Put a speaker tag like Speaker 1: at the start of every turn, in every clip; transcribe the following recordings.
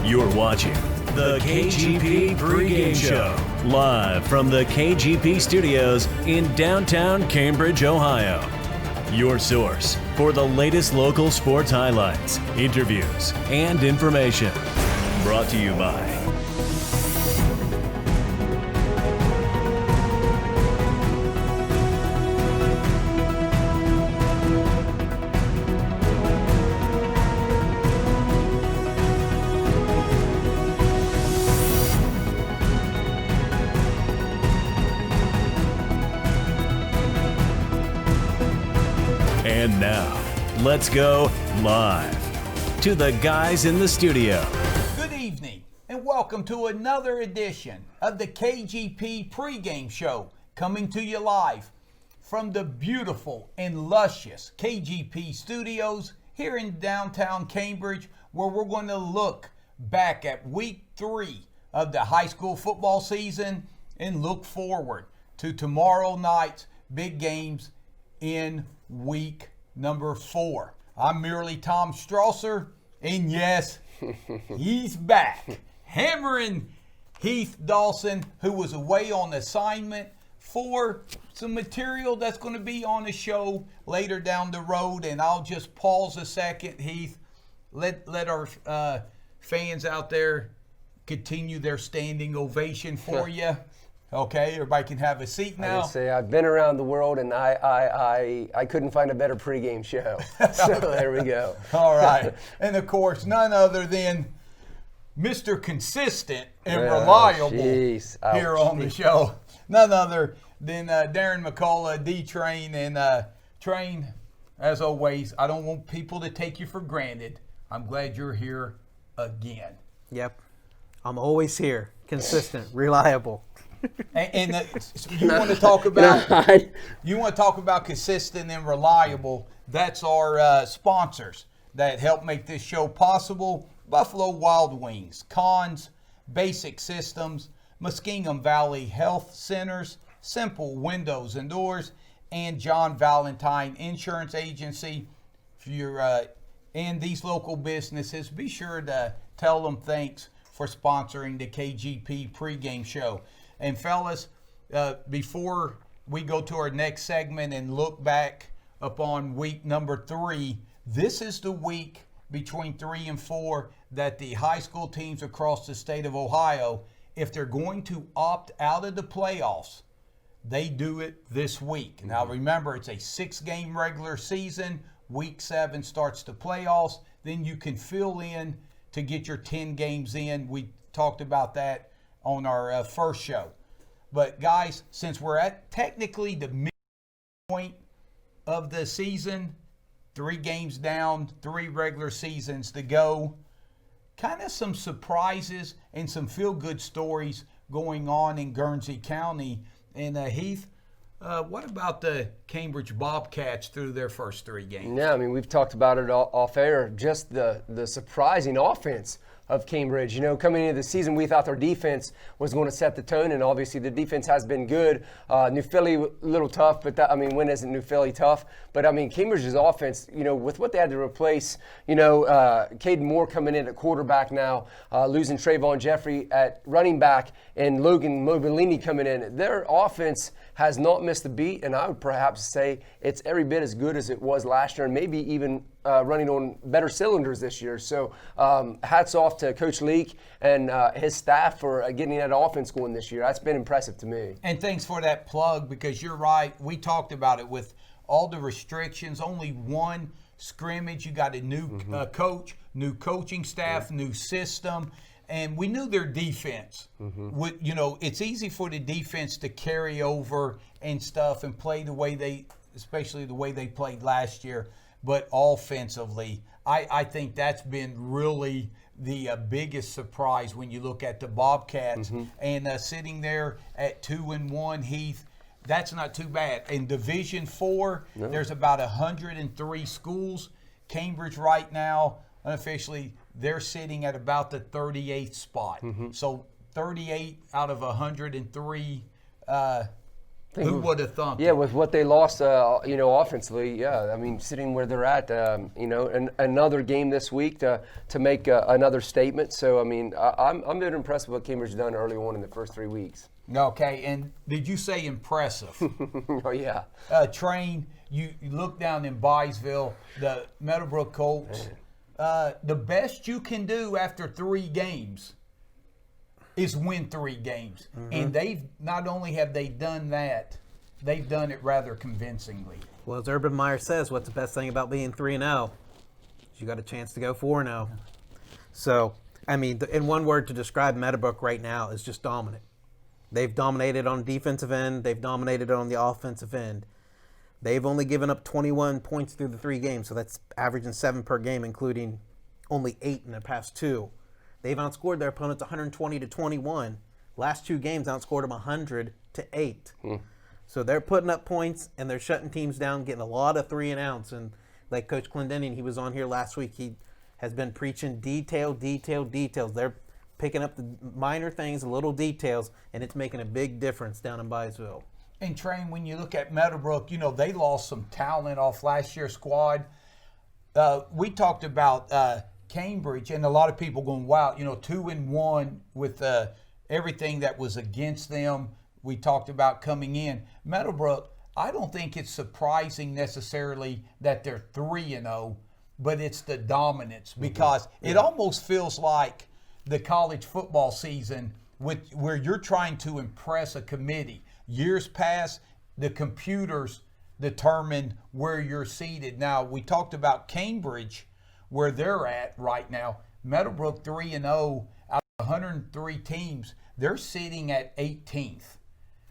Speaker 1: You're watching the KGP pregame show, live from the KGP studios in downtown Cambridge, Ohio. Your source for the latest local sports highlights, interviews, and information. Brought to you by And now, let's go live to the guys in the studio.
Speaker 2: Good evening, and welcome to another edition of the KGP pregame show, coming to you live from the beautiful and luscious KGP studios here in downtown Cambridge, where we're going to look back at week 3 of the high school football season and look forward to tomorrow night's big games in week number 4. I'm merely Tom Strasser, and yes, he's back, hammering Heath Dawson, who was away on assignment for some material that's going to be on the show later down the road. And I'll just pause a second, Heath. Let our fans out there continue their standing ovation for you. Okay, everybody can have a seat now.
Speaker 3: I can say I've been around the world, and I couldn't find a better pregame show. So there we go.
Speaker 2: All right. And, of course, none other than Mr. Consistent and Reliable here on the show. None other than Darren McCullough, D-Train. And Train, as always, I don't want people to take you for granted. I'm glad you're here again.
Speaker 4: Yep. I'm always here. Consistent, reliable.
Speaker 2: And you want to talk about consistent and reliable. That's our sponsors that help make this show possible. Buffalo Wild Wings, Cons, Basic Systems, Muskingum Valley Health Centers, Simple Windows and Doors, and John Valentine Insurance Agency. If you're in these local businesses, be sure to tell them thanks for sponsoring the KGP pregame show. And fellas, before we go to our next segment and look back upon week number 3, this is the week between 3 and 4 that the high school teams across the state of Ohio, if they're going to opt out of the playoffs, they do it this week. Mm-hmm. Now remember, it's a 6-game regular season. Week 7 starts the playoffs. Then you can fill in to get your 10 games in. We talked about that on our first show. But guys, since we're at technically the midpoint of the season, 3 games down, 3 regular seasons to go, kind of some surprises and some feel-good stories going on in Guernsey County. And Heath, what about the Cambridge Bobcats through their first 3 games?
Speaker 3: Yeah, I mean, we've talked about it off air, just the surprising offense of Cambridge. You know, coming into the season, we thought their defense was going to set the tone, and obviously the defense has been good. New Philly, a little tough, but when isn't New Philly tough? But, I mean, Cambridge's offense, you know, with what they had to replace, you know, Caden Moore coming in at quarterback now, losing Trayvon Jeffrey at running back, and Logan Mobilini coming in. Their offense has not missed a beat, and I would perhaps say it's every bit as good as it was last year, and maybe even running on better cylinders this year. So hats off to Coach Leak and his staff for getting that offense going this year. That's been impressive to me.
Speaker 2: And thanks for that plug, because you're right. We talked about it with all the restrictions, only 1 scrimmage. You got a new coach, new coaching staff, new system. And we knew their defense would, you know, it's easy for the defense to carry over and stuff and play the way especially the way they played last year. But offensively, I think that's been really the biggest surprise when you look at the Bobcats. And sitting there at 2-1, Heath, that's not too bad. In Division 4, there's about 103 schools. Cambridge right now, unofficially, they're sitting at about the 38th spot. So 38 out of 103 Who would have thunk?
Speaker 3: Yeah, with what they lost, offensively. Yeah, I mean, sitting where they're at, another game this week to make another statement. So, I mean, I'm very impressed with what Cambridge done early on in the first 3 weeks.
Speaker 2: Okay, and did you say impressive?
Speaker 3: Oh, yeah.
Speaker 2: Train, you look down in Byesville, the Meadowbrook Colts, the best you can do after 3 games is win 3 games. And they've not only have they done that, they've done it rather convincingly.
Speaker 4: Well, as Urban Meyer says, what's the best thing about being 3-0? You got a chance to go 4-0. So, I mean, in one word to describe Meadowbrook right now is just dominant. They've dominated on the defensive end. They've dominated on the offensive end. They've only given up 21 points through the 3 games, so that's averaging 7 per game, including only 8 in the past 2. They've outscored their opponents 120-21. Last 2 games outscored them 100-8. So they're putting up points and they're shutting teams down, getting a lot of 3 and outs. And like Coach Clendenning, he was on here last week. He has been preaching details. They're picking up the minor things, the little details, and it's making a big difference down in Byesville.
Speaker 2: And Train, when you look at Meadowbrook, they lost some talent off last year's squad. We talked about Cambridge, and a lot of people going, wow, 2-1 with everything that was against them. We talked about coming in. Meadowbrook, I don't think it's surprising necessarily that they're 3-0, but it's the dominance, because it almost feels like the college football season where you're trying to impress a committee. Years past, the computers determine where you're seated. Now, we talked about Cambridge, where they're at right now. Meadowbrook 3-0 out of 103 teams, they're sitting at 18th.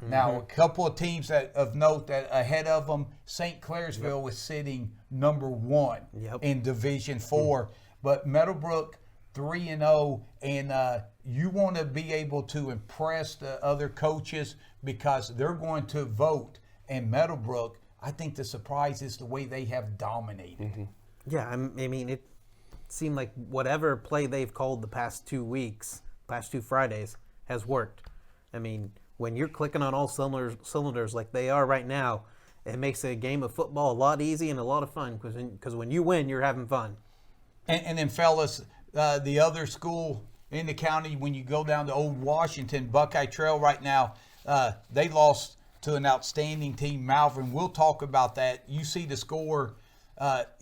Speaker 2: Now, a couple of teams of note that ahead of them, St. Clairsville was sitting number 1 in Division 4. But Meadowbrook 3-0, and you want to be able to impress the other coaches because they're going to vote. And Meadowbrook, I think the surprise is the way they have dominated.
Speaker 4: Yeah, I mean, it seemed like whatever play they've called the past 2 weeks, past 2 Fridays, has worked. I mean, when you're clicking on all cylinders like they are right now, it makes a game of football a lot easy and a lot of fun, because when you win, you're having fun.
Speaker 2: And then, fellas, the other school in the county, when you go down to Old Washington, Buckeye Trail right now, they lost to an outstanding team, Malvern. We'll talk about that. You see the score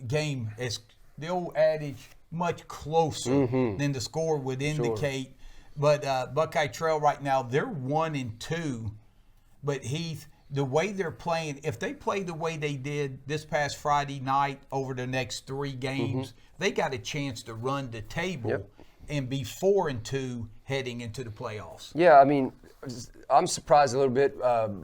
Speaker 2: game, as the old adage, much closer than the score would indicate. But Buckeye Trail right now, they're 1-2. But Heath, the way they're playing, if they play the way they did this past Friday night over the next 3 games, they got a chance to run the table and be 4-2 heading into the playoffs.
Speaker 3: Yeah, I mean, I'm surprised a little bit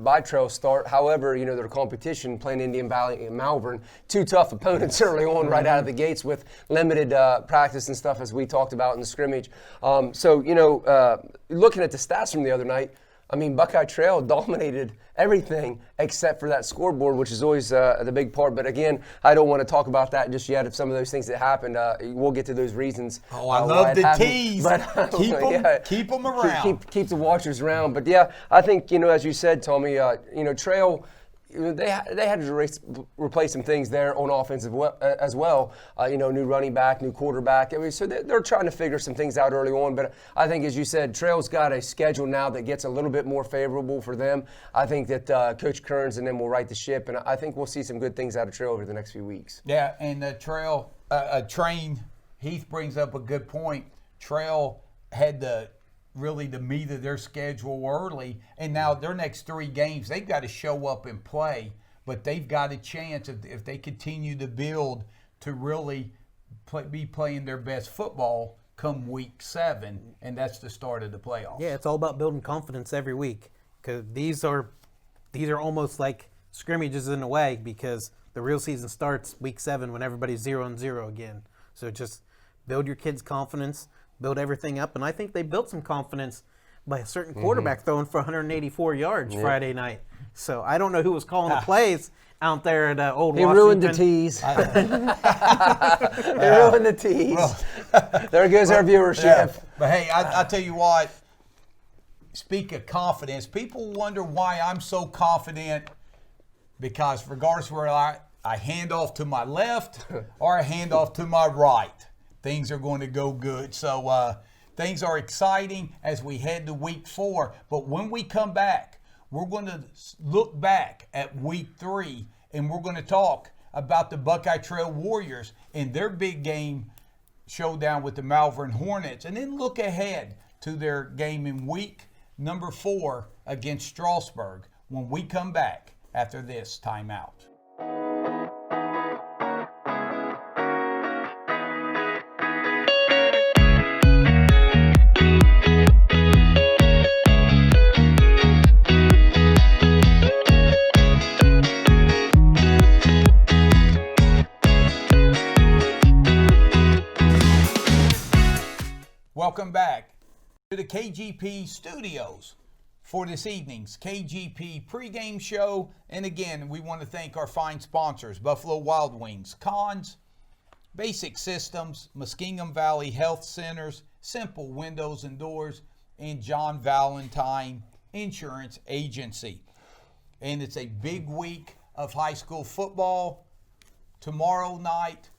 Speaker 3: by Trail's start. However, their competition, playing Indian Valley and Malvern, 2 tough opponents early on right out of the gates with limited practice and stuff, as we talked about in the scrimmage. Looking at the stats from the other night, I mean, Buckeye Trail dominated everything except for that scoreboard, which is always the big part. But again, I don't want to talk about that just yet. Of some of those things that happened, we'll get to those reasons.
Speaker 2: Oh, I love the tease.
Speaker 3: But
Speaker 2: keep them around.
Speaker 3: Keep the watchers around. But yeah, I think as you said, Tommy, Trail. They had to replace some things there on offense as well. New running back, new quarterback. I mean, so they're trying to figure some things out early on. But I think, as you said, Trail's got a schedule now that gets a little bit more favorable for them. I think that Coach Kearns and them will right the ship, and I think we'll see some good things out of Trail over the next few weeks.
Speaker 2: Yeah, and Train, Heath brings up a good point. Trail had the meat of their schedule early, and now their next 3 games, they've got to show up and play, but they've got a chance if they continue to build to really be playing their best football come week 7, and that's the start of the playoffs.
Speaker 4: Yeah, it's all about building confidence every week, because these are almost like scrimmages in a way, because the real season starts week 7 when everybody's 0-0 again. So just build your kids' confidence, build everything up, and I think they built some confidence by a certain quarterback throwing for 184 yards Friday night. So I don't know who was calling the plays out there at Old Washington.
Speaker 3: He ruined the tease. He ruined the tease. Well, there goes our viewership.
Speaker 2: Yeah. But hey, I tell you what, speak of confidence, people wonder why I'm so confident, because regardless where I hand off to my left or I hand off to my right, things are going to go good. So things are exciting as we head to week 4. But when we come back, we're going to look back at week 3, and we're going to talk about the Buckeye Trail Warriors and their big game showdown with the Malvern Hornets, and then look ahead to their game in week number 4 against Strasburg when we come back after this timeout. Welcome back to the KGP studios for this evening's KGP pregame show. And again, we want to thank our fine sponsors, Buffalo Wild Wings, Cons, Basic Systems, Muskingum Valley Health Centers, Simple Windows and Doors, and John Valentine Insurance Agency. And it's a big week of high school football tomorrow night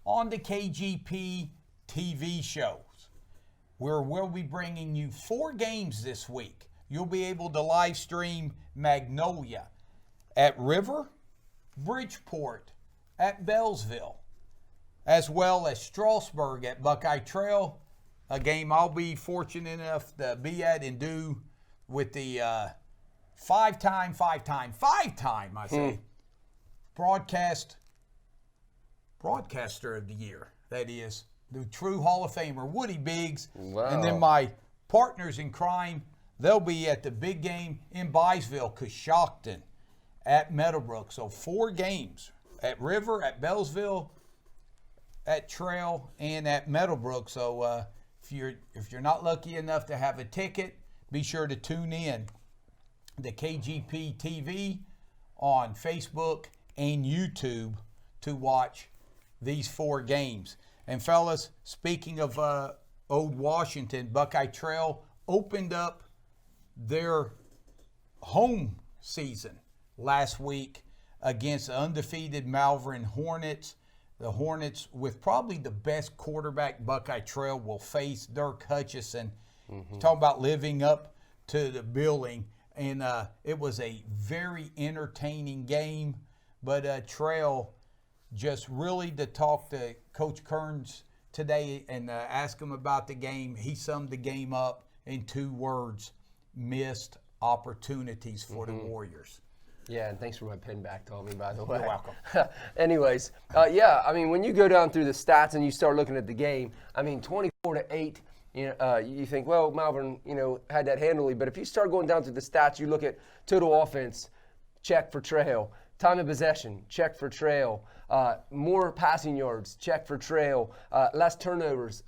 Speaker 2: on the KGP TV shows, where we'll be bringing you 4 games this week. You'll be able to live stream Magnolia at River, Bridgeport at Bellsville, as well as Strasburg at Buckeye Trail, a game I'll be fortunate enough to be at and do with the five-time, I say, broadcaster of the year, that is, the true Hall of Famer, Woody Biggs.
Speaker 3: Wow.
Speaker 2: And then my partners in crime, they'll be at the big game in Byesville, Coshocton, at Meadowbrook. So 4 games at River, at Bellsville, at Trail, and at Meadowbrook. So if you're not lucky enough to have a ticket, be sure to tune in to KGP TV on Facebook and YouTube to watch these 4 games. And fellas, speaking of Old Washington, Buckeye Trail opened up their home season last week against the undefeated Malvern Hornets. The Hornets with probably the best quarterback Buckeye Trail will face, Dirk Hutchison. Talking about living up to the billing. And it was a very entertaining game. But Trail, just really to talk to Coach Kearns today and ask him about the game, he summed the game up in 2 words: missed opportunities for the Warriors.
Speaker 3: Yeah, and thanks for my pin back, Tommy, by the way.
Speaker 2: You're welcome.
Speaker 3: Anyways, yeah, I mean, when you go down through the stats and you start looking at the game, I mean, 24-8, you think, well, Malvern, had that handily. But if you start going down through the stats, you look at total offense, check for Trail. Time of possession, check for Trail. More passing yards, check for Trail. Less turnovers,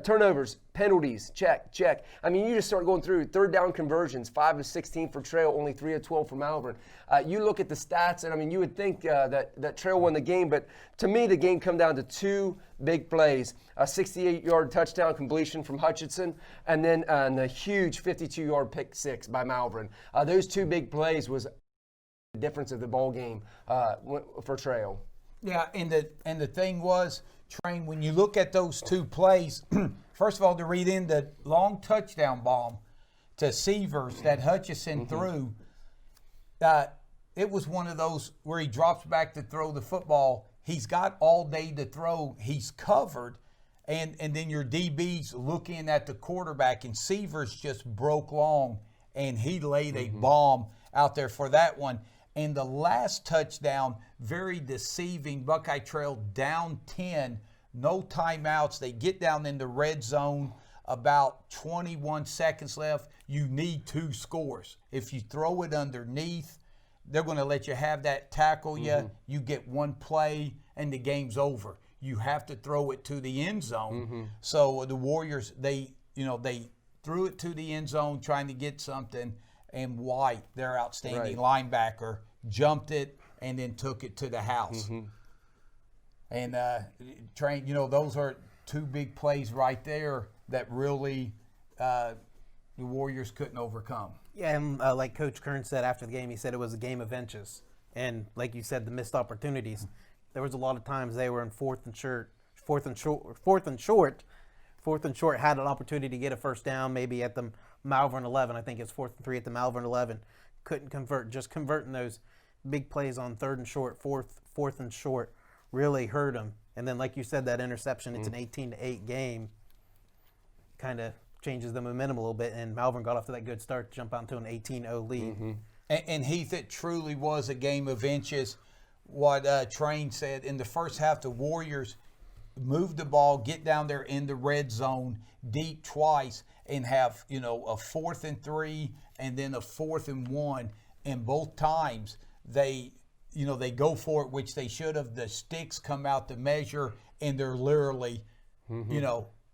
Speaker 3: turnovers, penalties, check. I mean, you just start going through. 3rd down conversions, 5 of 16 for Trail, only 3 of 12 for Malvern. You look at the stats, and I mean, you would think that Trail won the game, but to me, the game come down to 2 big plays: a 68-yard touchdown completion from Hutchinson, and then the huge 52-yard pick 6 by Malvern. Those 2 big plays was the difference of the ball game for Trail.
Speaker 2: Yeah, and the thing was, Train, when you look at those 2 plays, first of all, to read in the long touchdown bomb to Severs that Hutchison threw, it was one of those where he drops back to throw the football. He's got all day to throw. He's covered, and then your DB's looking at the quarterback, and Severs just broke long, and he laid a bomb out there for that one. And the last touchdown, very deceiving. Buckeye Trail down 10, no timeouts. They get down in the red zone, about 21 seconds left. You need 2 scores. If you throw it underneath, they're going to let you have that tackle you. You get 1 play, and the game's over. You have to throw it to the end zone. So the Warriors, they threw it to the end zone trying to get something, and White, their outstanding linebacker, jumped it and then took it to the house. And those are 2 big plays right there that really, the Warriors couldn't overcome.
Speaker 4: Yeah, and like Coach Kern said after the game, he said it was a game of inches. And like you said, the missed opportunities. There was a lot of times they were in fourth and short, had an opportunity to get a first down, maybe at the Malvern 11. I think it's 4th and 3 at the Malvern 11. Couldn't convert. Just converting those big plays on 3rd and short, fourth and short really hurt them. And then, like you said, that interception, it's an 18-8 game. Kind of changes the momentum a little bit, and Malvern got off to that good start to jump out into an 18-0 lead.
Speaker 2: And Heath, it truly was a game of inches. What Train said, in the first half, the Warriors moved the ball, get down there in the red zone deep twice, and have, a 4th and 3 and then a 4th and 1. And both times they go for it, which they should have. The sticks come out to measure, and they're literally,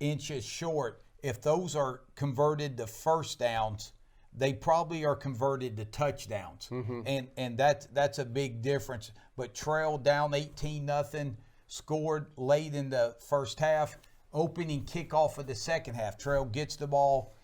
Speaker 2: inches short. If those are converted to first downs, they probably are converted to touchdowns. And that's a big difference. But Trail down 18-0, scored late in the first half. Opening kickoff of the second half, Trail gets the ball.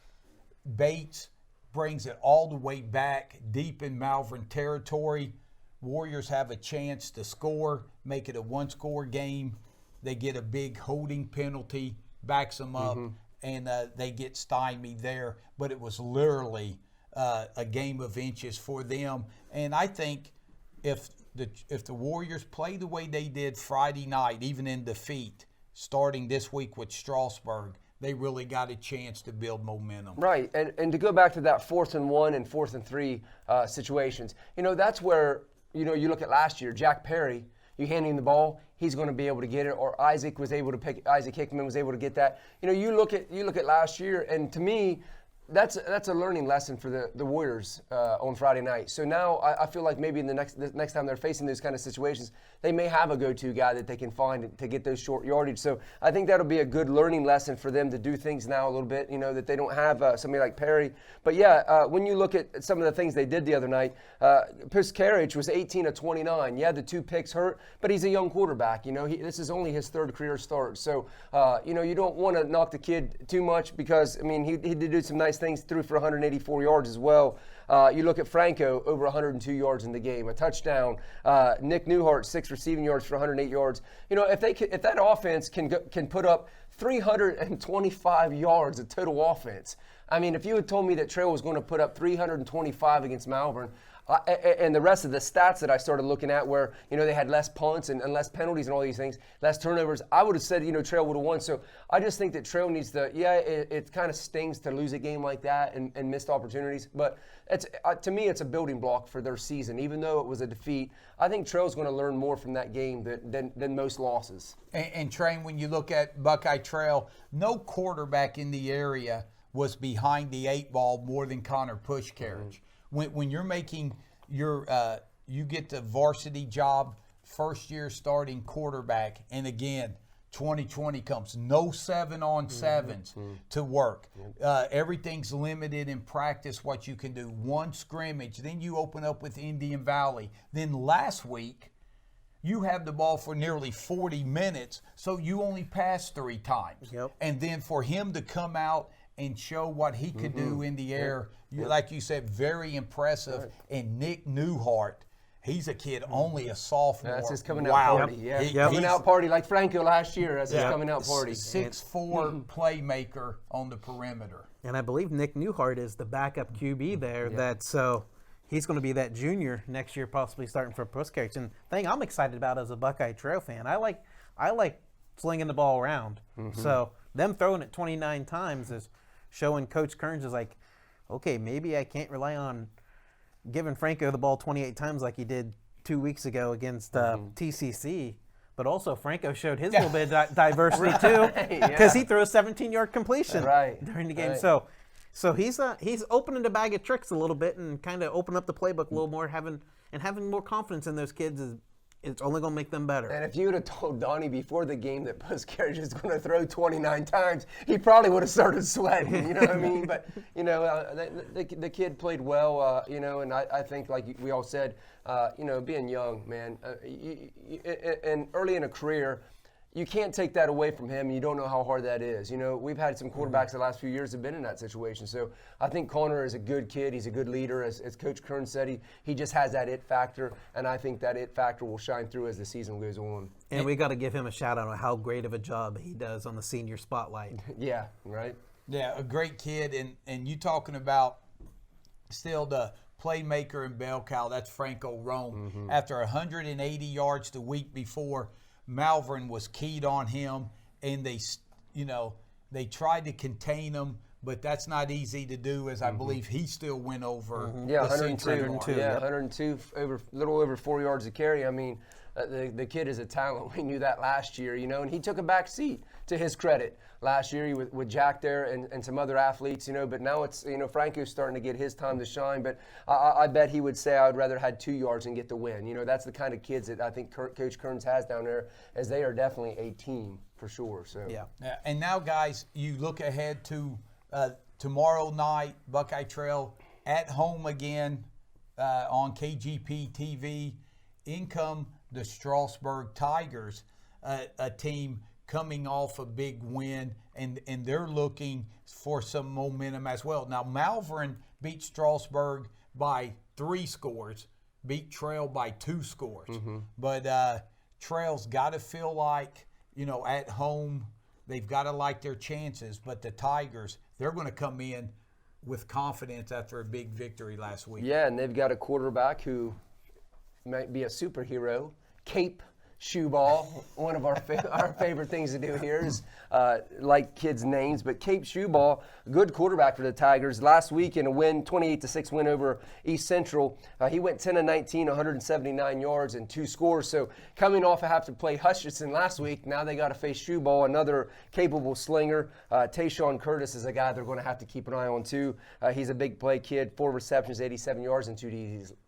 Speaker 2: Bates brings it all the way back deep in Malvern territory. Warriors have a chance to score, make it a one-score game. They get a big holding penalty, backs them up, and they get stymied there. But it was literally a game of inches for them. And I think if the Warriors play the way they did Friday night, even in defeat, starting this week with Strasburg, they really got a chance to build momentum.
Speaker 3: Right, and to go back to that 4th and 1 and 4th and 3 situations, that's where, you look at last year, Jack Perry, you hand him the ball, he's going to be able to get it, or Isaac Hickman was able to get that. You look at last year, and to me, that's a learning lesson for the Warriors on Friday night. So now I feel like maybe the next time they're facing those kind of situations, they may have a go-to guy that they can find to get those short yardage. So I think that'll be a good learning lesson for them to do things now a little bit, that they don't have somebody like Perry. But yeah, when you look at some of the things they did the other night, Piscarich was 18 of 29. Yeah, the 2 picks hurt, but he's a young quarterback. This is only his 3rd career start. So, you don't want to knock the kid too much because, he did do some nice things, threw for 184 yards as well. You look at Franco, over 102 yards in the game, a touchdown. Nick Newhart, 6 receiving yards for 108 yards. If that offense can put up 325 yards of total offense, if you had told me that Trail was going to put up 325 against Malvern, and the rest of the stats that I started looking at where, they had less punts and less penalties and all these things, less turnovers, I would have said, Trail would have won. So I just think that Trail needs to, it kind of stings to lose a game like that and missed opportunities. But to me, it's a building block for their season. Even though it was a defeat, I think Trail's going to learn more from that game than most losses.
Speaker 2: And Train, when you look at Buckeye Trail, no quarterback in the area was behind the 8 ball more than Connor Pushcarich. When you're making you get the varsity job, first year starting quarterback, and again, 2020 comes, no 7-on-7s to work. Everything's limited in practice what you can do. One scrimmage, then you open up with Indian Valley. Then last week, you have the ball for nearly 40 minutes, so you only pass 3 times.
Speaker 4: Yep.
Speaker 2: And then for him to come out and show what he could do in the air, like you said, very impressive.
Speaker 3: Right.
Speaker 2: And Nick Newhart, he's a kid, only a sophomore.
Speaker 3: That's his coming out party. Yeah, coming out party like Franco last year. That's his coming out party.
Speaker 2: 6'4" playmaker on the perimeter.
Speaker 4: And I believe Nick Newhart is the backup QB there. So he's going to be that junior next year, possibly starting for Pushcarich. And the thing I'm excited about as a Buckeye Trail fan, I like slinging the ball around. So them throwing it 29 times is showing Coach Kearns is like, okay, maybe I can't rely on giving Franco the ball 28 times like he did 2 weeks ago against TCC. But also Franco showed his little bit of diversity too, because he threw a 17-yard completion during the game. So he's opening the bag of tricks a little bit and kind of open up the playbook a little more, having more confidence in those kids it's only going to make them better.
Speaker 3: And if you would have told Donnie before the game that Pushcarich is going to throw 29 times, he probably would have started sweating, you know what I mean? But, the kid played well, and I think, like we all said, being young, man, and early in a career, you can't take that away from him. You don't know how hard that is. You know, we've had some quarterbacks the last few years have been in that situation. So I think Connor is a good kid. He's a good leader. As Coach Kern said, he just has that it factor, and I think that it factor will shine through as the season goes on.
Speaker 4: And we got to give him a shout out on how great of a job he does on the senior spotlight.
Speaker 3: Yeah, right?
Speaker 2: Yeah, a great kid. And you talking about still the playmaker in bell cow, that's Franco Rome. After 180 yards the week before, Malvern was keyed on him, and they tried to contain him, but that's not easy to do, as I believe he still went over.
Speaker 3: Yeah,
Speaker 2: the
Speaker 3: 102. Yeah, 102, little over 4 yards a carry. I mean, the kid is a talent. We knew that last year, you know, and he took a back seat, to his credit. Last year with Jack there and some other athletes, you know, but now it's, you know, Franco's starting to get his time to shine, but I bet he would say I would rather had 2 yards and get the win. You know, that's the kind of kids that I think Coach Kearns has down there, as they are definitely a team for sure. So
Speaker 2: yeah. And now, guys, you look ahead to tomorrow night, Buckeye Trail at home again on KGP TV. In come the Strasburg Tigers, a team coming off a big win, and they're looking for some momentum as well. Now, Malvern beat Strasburg by 3 scores, beat Trail by 2 scores. But Trail's got to feel like, you know, at home, they've got to like their chances. But the Tigers, they're going to come in with confidence after a big victory last week.
Speaker 3: Yeah, and they've got a quarterback who might be a superhero, Cape Shoeball. One of our favorite things to do here is like kids' names, but Cape Shoeball, good quarterback for the Tigers. Last week in a win, 28-6 win over East Central, he went 10-19, 179 yards and 2 scores. So coming off of having to play Hutchinson last week, now they got to face Shoeball, another capable slinger. Tayshawn Curtis is a guy they're going to have to keep an eye on too. He's a big play kid, 4 receptions, 87 yards and 2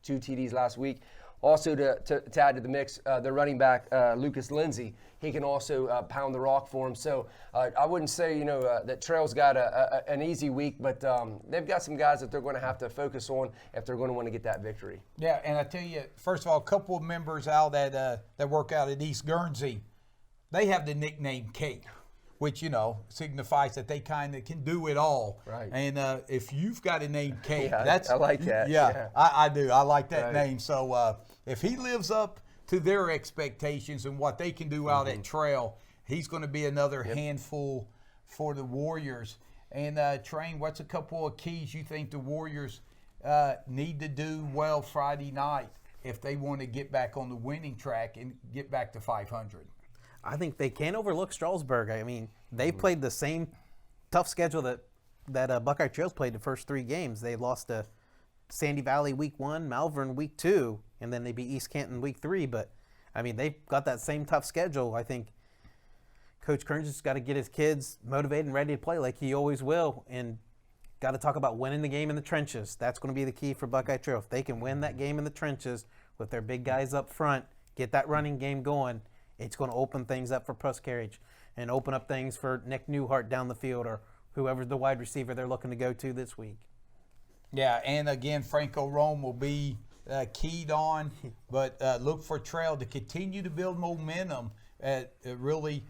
Speaker 3: TDs last week. Also, to add to the mix, the running back, Lucas Lindsay, he can also pound the rock for him. So I wouldn't say, you know, that Trail's got an easy week, but they've got some guys that they're going to have to focus on if they're going to want to get that victory.
Speaker 2: Yeah, and I tell you, first of all, a couple of members out that work out at East Guernsey, they have the nickname Cape, which, you know, signifies that they kind of can do it all.
Speaker 3: Right.
Speaker 2: And if you've got a name Cape,
Speaker 3: I like that.
Speaker 2: Yeah, I do. I like that name. So if he lives up to their expectations and what they can do out at Trail, he's going to be another handful for the Warriors. And Train, what's a couple of keys you think the Warriors need to do well Friday night if they want to get back on the winning track and get back to 500?
Speaker 4: I think they can't overlook Strasburg. I mean, they played the same tough schedule that Buckeye Trails played the first 3 games. They lost to Sandy Valley week 1, Malvern week 2, and then they beat East Canton week 3. But, I mean, they've got that same tough schedule. I think Coach Kearns has got to get his kids motivated and ready to play like he always will, and got to talk about winning the game in the trenches. That's going to be the key for Buckeye Trail. If they can win that game in the trenches with their big guys up front, get that running game going, it's going to open things up for Press Carriage and open up things for Nick Newhart down the field or whoever's the wide receiver they're looking to go to this week.
Speaker 2: Yeah, and again, Franco Rome will be keyed on, but look for Trail to continue to build momentum really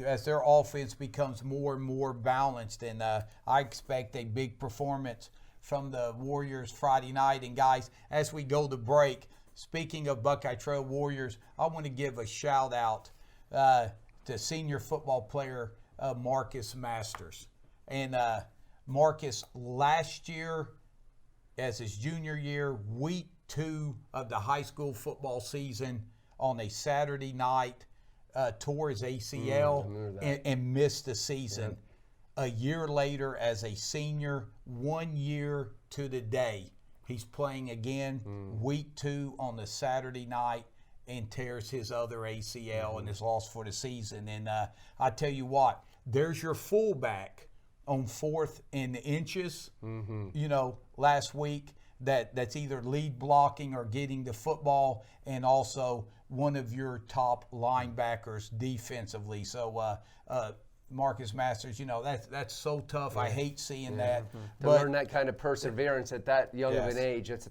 Speaker 2: as their offense becomes more and more balanced. And I expect a big performance from the Warriors Friday night. And guys, as we go to break, speaking of Buckeye Trail Warriors, I want to give a shout out to senior football player Marcus Masters. And Marcus, last year, as his junior year, week 2 of the high school football season, on a Saturday night, tore his ACL and missed the season. A year later, as a senior, 1 year to the day, he's playing again week 2 on the Saturday night and tears his other ACL and is lost for the season. And I tell you what, there's your fullback on 4th and inches, you know, last week that's either lead blocking or getting the football, and also one of your top linebackers defensively. So Marcus Masters, that's so tough. I hate seeing that.
Speaker 3: To learn that kind of perseverance at that young of an age, it's a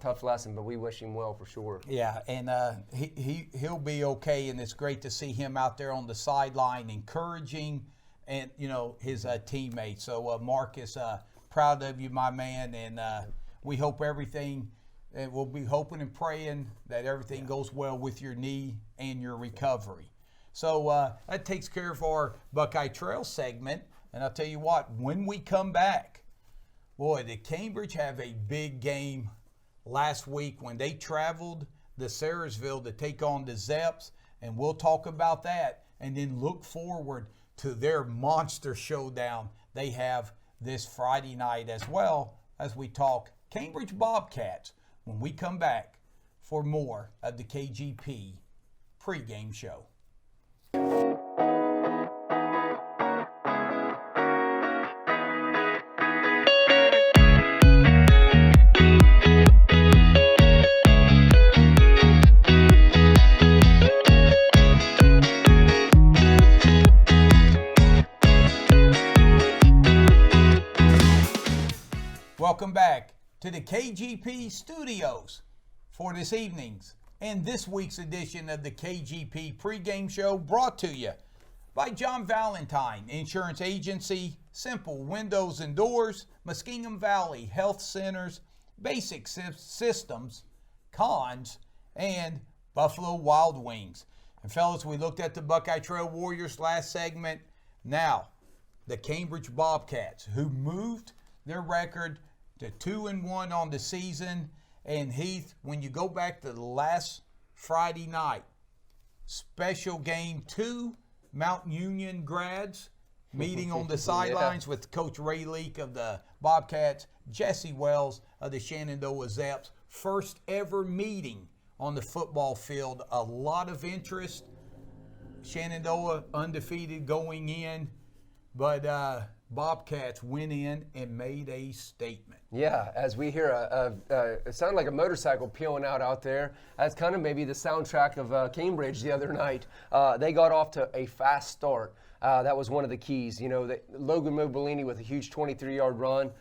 Speaker 3: tough lesson, but we wish him well for sure.
Speaker 2: Yeah, and he'll be okay, and it's great to see him out there on the sideline encouraging and his teammates. So Marcus, proud of you, my man, and we hope everything, and we'll be hoping and praying that everything goes well with your knee and your recovery. So that takes care of our Buckeye Trail segment. And I'll tell you what, when we come back, boy, did Cambridge have a big game last week when they traveled to Sayersville to take on the Zeps. And we'll talk about that and then look forward to their monster showdown they have this Friday night, as well as we talk Cambridge Bobcats when we come back for more of the KGP pregame show. Welcome back to the KGP studios for this evening's and this week's edition of the KGP pregame show, brought to you by John Valentine Insurance Agency, Simple Windows and Doors, Muskingum Valley Health Centers, Basic Systems, Cons, and Buffalo Wild Wings. And fellas, we looked at the Buckeye Trail Warriors last segment. Now, the Cambridge Bobcats, who moved their record to 2-1 on the season. And Heath, when you go back to the last Friday night, special game, 2 Mount Union grads meeting on the sidelines with Coach Ray Leak of the Bobcats, Jesse Wells of the Shenandoah Zeps. First ever meeting on the football field. A lot of interest. Shenandoah undefeated going in, but Bobcats went in and made a statement.
Speaker 3: Yeah, as we hear it sounded like a motorcycle peeling out there. That's kind of maybe the soundtrack of Cambridge the other night. They got off to a fast start. That was one of the keys. Logan Mobilini with a huge 23-yard run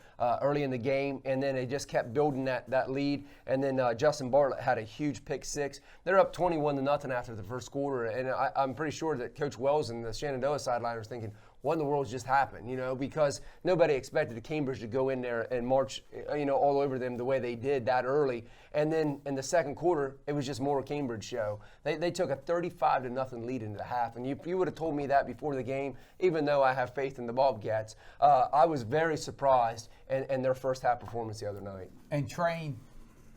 Speaker 3: early in the game, and then they just kept building that lead. And then Justin Bartlett had a huge pick six. They're up 21-0 after the first quarter, and I'm pretty sure that Coach Wells and the Shenandoah sideline was thinking, what in the world just happened, because nobody expected Cambridge to go in there and march, all over them the way they did that early. And then in the second quarter, it was just more a Cambridge show. They took a 35-0 lead into the half. And you would have told me that before the game, even though I have faith in the Bobcats. I was very surprised in their first half performance the other night.
Speaker 2: And Train,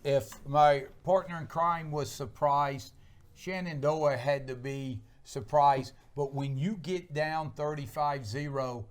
Speaker 2: if my partner in crime was surprised, Shenandoah had to be surprised. But when you get down 35-0,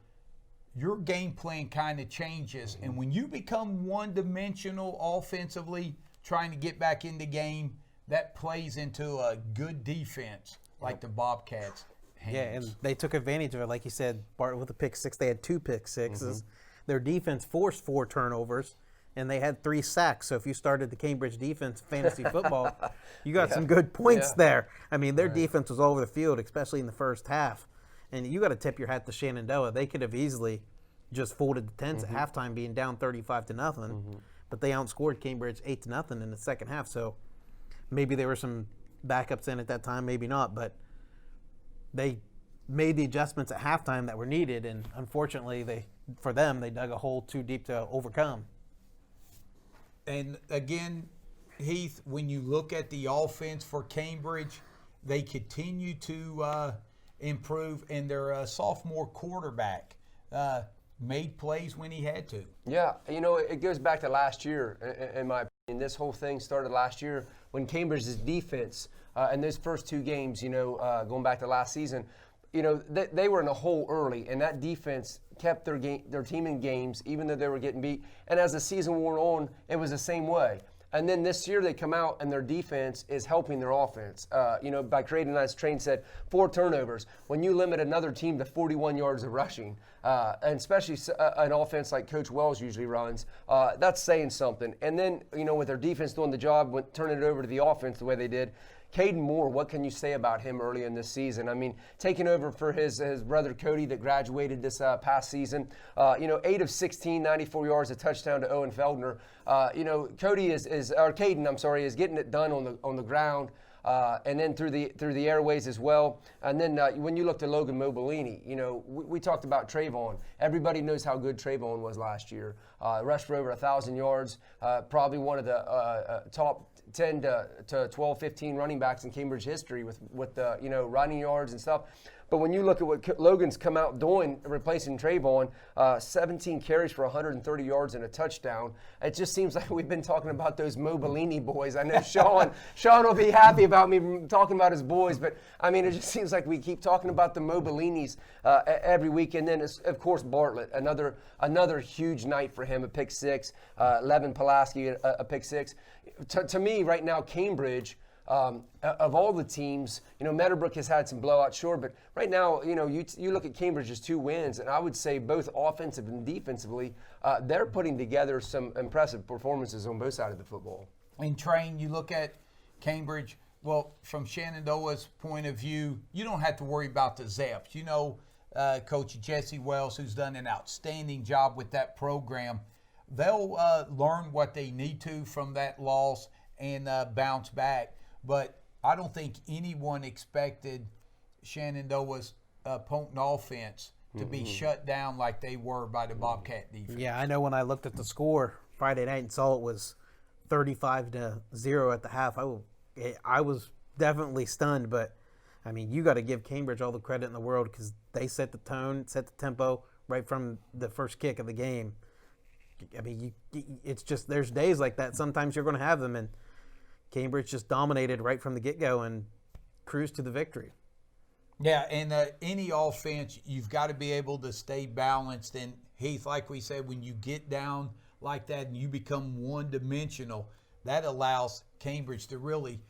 Speaker 2: your game plan kind of changes. And when you become one-dimensional offensively, trying to get back in the game, that plays into a good defense like the Bobcats.
Speaker 4: Yeah, and they took advantage of it. Like you said, Bart with a pick six, they had 2 pick sixes. Their defense forced 4 turnovers, and they had 3 sacks. So if you started the Cambridge defense fantasy football, you got some good points there. I mean, their defense was all over the field, especially in the first half. And you got to tip your hat to Shenandoah. They could have easily just folded the tents at halftime, being down 35-0. But they outscored Cambridge 8-0 in the second half. So maybe there were some backups in at that time, maybe not. But they made the adjustments at halftime that were needed. And unfortunately, for them, they dug a hole too deep to overcome.
Speaker 2: And again, Heath, when you look at the offense for Cambridge, they continue to improve, and their sophomore quarterback made plays when he had to.
Speaker 3: Yeah, it goes back to last year, in my opinion. This whole thing started last year when Cambridge's defense, in those first 2 games, going back to last season, they were in a hole early, and that defense kept their team in games, even though they were getting beat. And as the season wore on, it was the same way. And then this year they come out and their defense is helping their offense. By creating, as Train said, 4 turnovers. When you limit another team to 41 yards of rushing, and especially an offense like Coach Wells usually runs, that's saying something. And then, with their defense doing the job, turning it over to the offense the way they did, Caden Moore, what can you say about him early in this season? I mean, taking over for his brother Cody that graduated this past season. 8 of 16, 94 yards, a touchdown to Owen Feldner. Caden, is getting it done on the ground. And then through the airways as well. And then when you look to Logan Mobilini, we talked about Trayvon. Everybody knows how good Trayvon was last year. Rushed for over 1,000 yards, probably one of the top 10 to 12, 15 running backs in Cambridge history with the running yards and stuff. But when you look at what Logan's come out doing, replacing Trayvon, 17 carries for 130 yards and a touchdown. It just seems like we've been talking about those Mobilini boys. I know Sean will be happy about me talking about his boys, but I mean, it just seems like we keep talking about the Mobilinis every week. And then, of course, Bartlett, another huge night for him, a pick six. Levin Pulaski, a pick six. To me, right now, Cambridge. Of all the teams, Meadowbrook has had some blowouts, sure, but right now, you look at Cambridge's 2 wins, and I would say both offensive and defensively, they're putting together some impressive performances on both sides of the football.
Speaker 2: And Train, you look at Cambridge, well, from Shenandoah's point of view, you don't have to worry about the Zeps. Coach Jesse Wells, who's done an outstanding job with that program, they'll learn what they need to from that loss and bounce back. But I don't think anyone expected Shenandoah's potent offense to be shut down like they were by the Bobcat defense.
Speaker 4: Yeah, I know when I looked at the score Friday night and saw it was 35-0 at the half, I was definitely stunned. But, I mean, you got to give Cambridge all the credit in the world because they set the tone, set the tempo right from the first kick of the game. I mean, it's just there's days like that. Sometimes you're going to have them, and Cambridge just dominated right from the get-go and cruised to the victory.
Speaker 2: Yeah, and any offense, you've got to be able to stay balanced. And, Heath, like we said, when you get down like that and you become one-dimensional, that allows Cambridge to really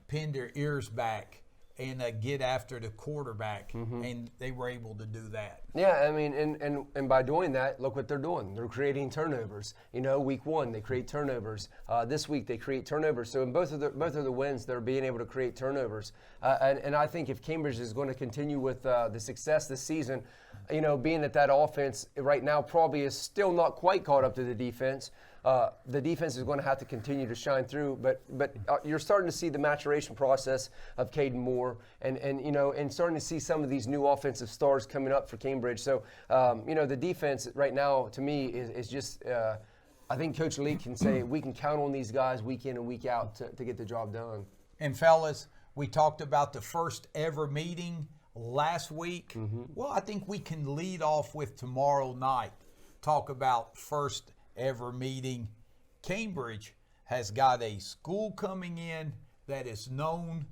Speaker 2: pin their ears back and get after the quarterback, and they were able to do that.
Speaker 3: Yeah, I mean, and by doing that, look what they're doing. They're creating turnovers. Week 1 they create turnovers. This week they create turnovers. So in both of the wins, they're being able to create turnovers. And I think if Cambridge is going to continue with the success this season, being that offense right now probably is still not quite caught up to the defense. The defense is going to have to continue to shine through, but you're starting to see the maturation process of Caden Moore, and starting to see some of these new offensive stars coming up for Cambridge. So the defense right now to me is just. I think Coach Lee can say we can count on these guys week in and week out to get the job done.
Speaker 2: And fellas, we talked about the first ever meeting last week. Well, I think we can lead off with tomorrow night. Talk about first ever meeting. Cambridge has got a school coming in that is known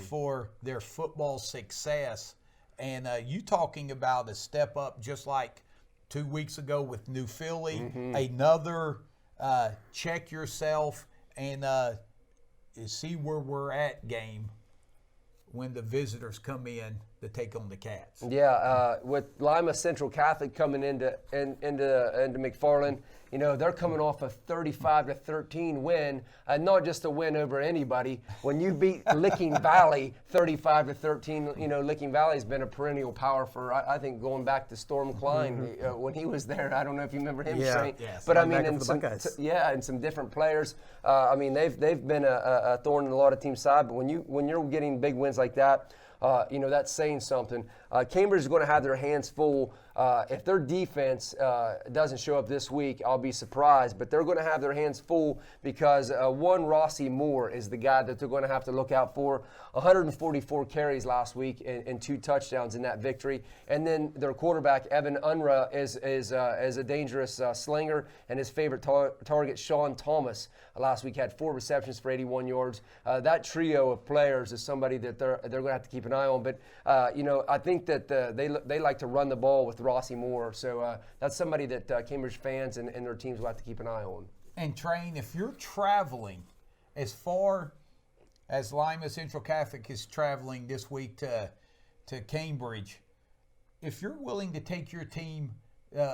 Speaker 2: for their football success. And you talking about a step up just like 2 weeks ago with New Philly, another check yourself and see where we're at game when the visitors come in to take on the Cats.
Speaker 3: Yeah, with Lima Central Catholic coming into McFarland, they're coming off a 35-13 win, and not just a win over anybody. When you beat Licking Valley 35-13, Licking Valley's been a perennial power for I think going back to Storm Klein when he was there. I don't know if you remember him, Shane.
Speaker 4: Yes.
Speaker 3: But I mean, and some different players. I mean, they've been a thorn in a lot of teams' side. But when you're getting big wins like that. That's saying something. Cambridge is going to have their hands full. If their defense doesn't show up this week, I'll be surprised. But they're going to have their hands full because Rossi Moore is the guy that they're going to have to look out for. 144 carries last week and 2 touchdowns in that victory. And then their quarterback, Evan Unruh, is a dangerous slinger. And his favorite target, Sean Thomas, last week had 4 receptions for 81 yards. That trio of players is somebody that they're going to have to keep an eye on. But, I think that they like to run the ball with Rossi Moore. So that's somebody that Cambridge fans and their teams will have to keep an eye on.
Speaker 2: And, Train, if you're traveling as far as Lima Central Catholic is traveling this week to Cambridge, if you're willing to take your team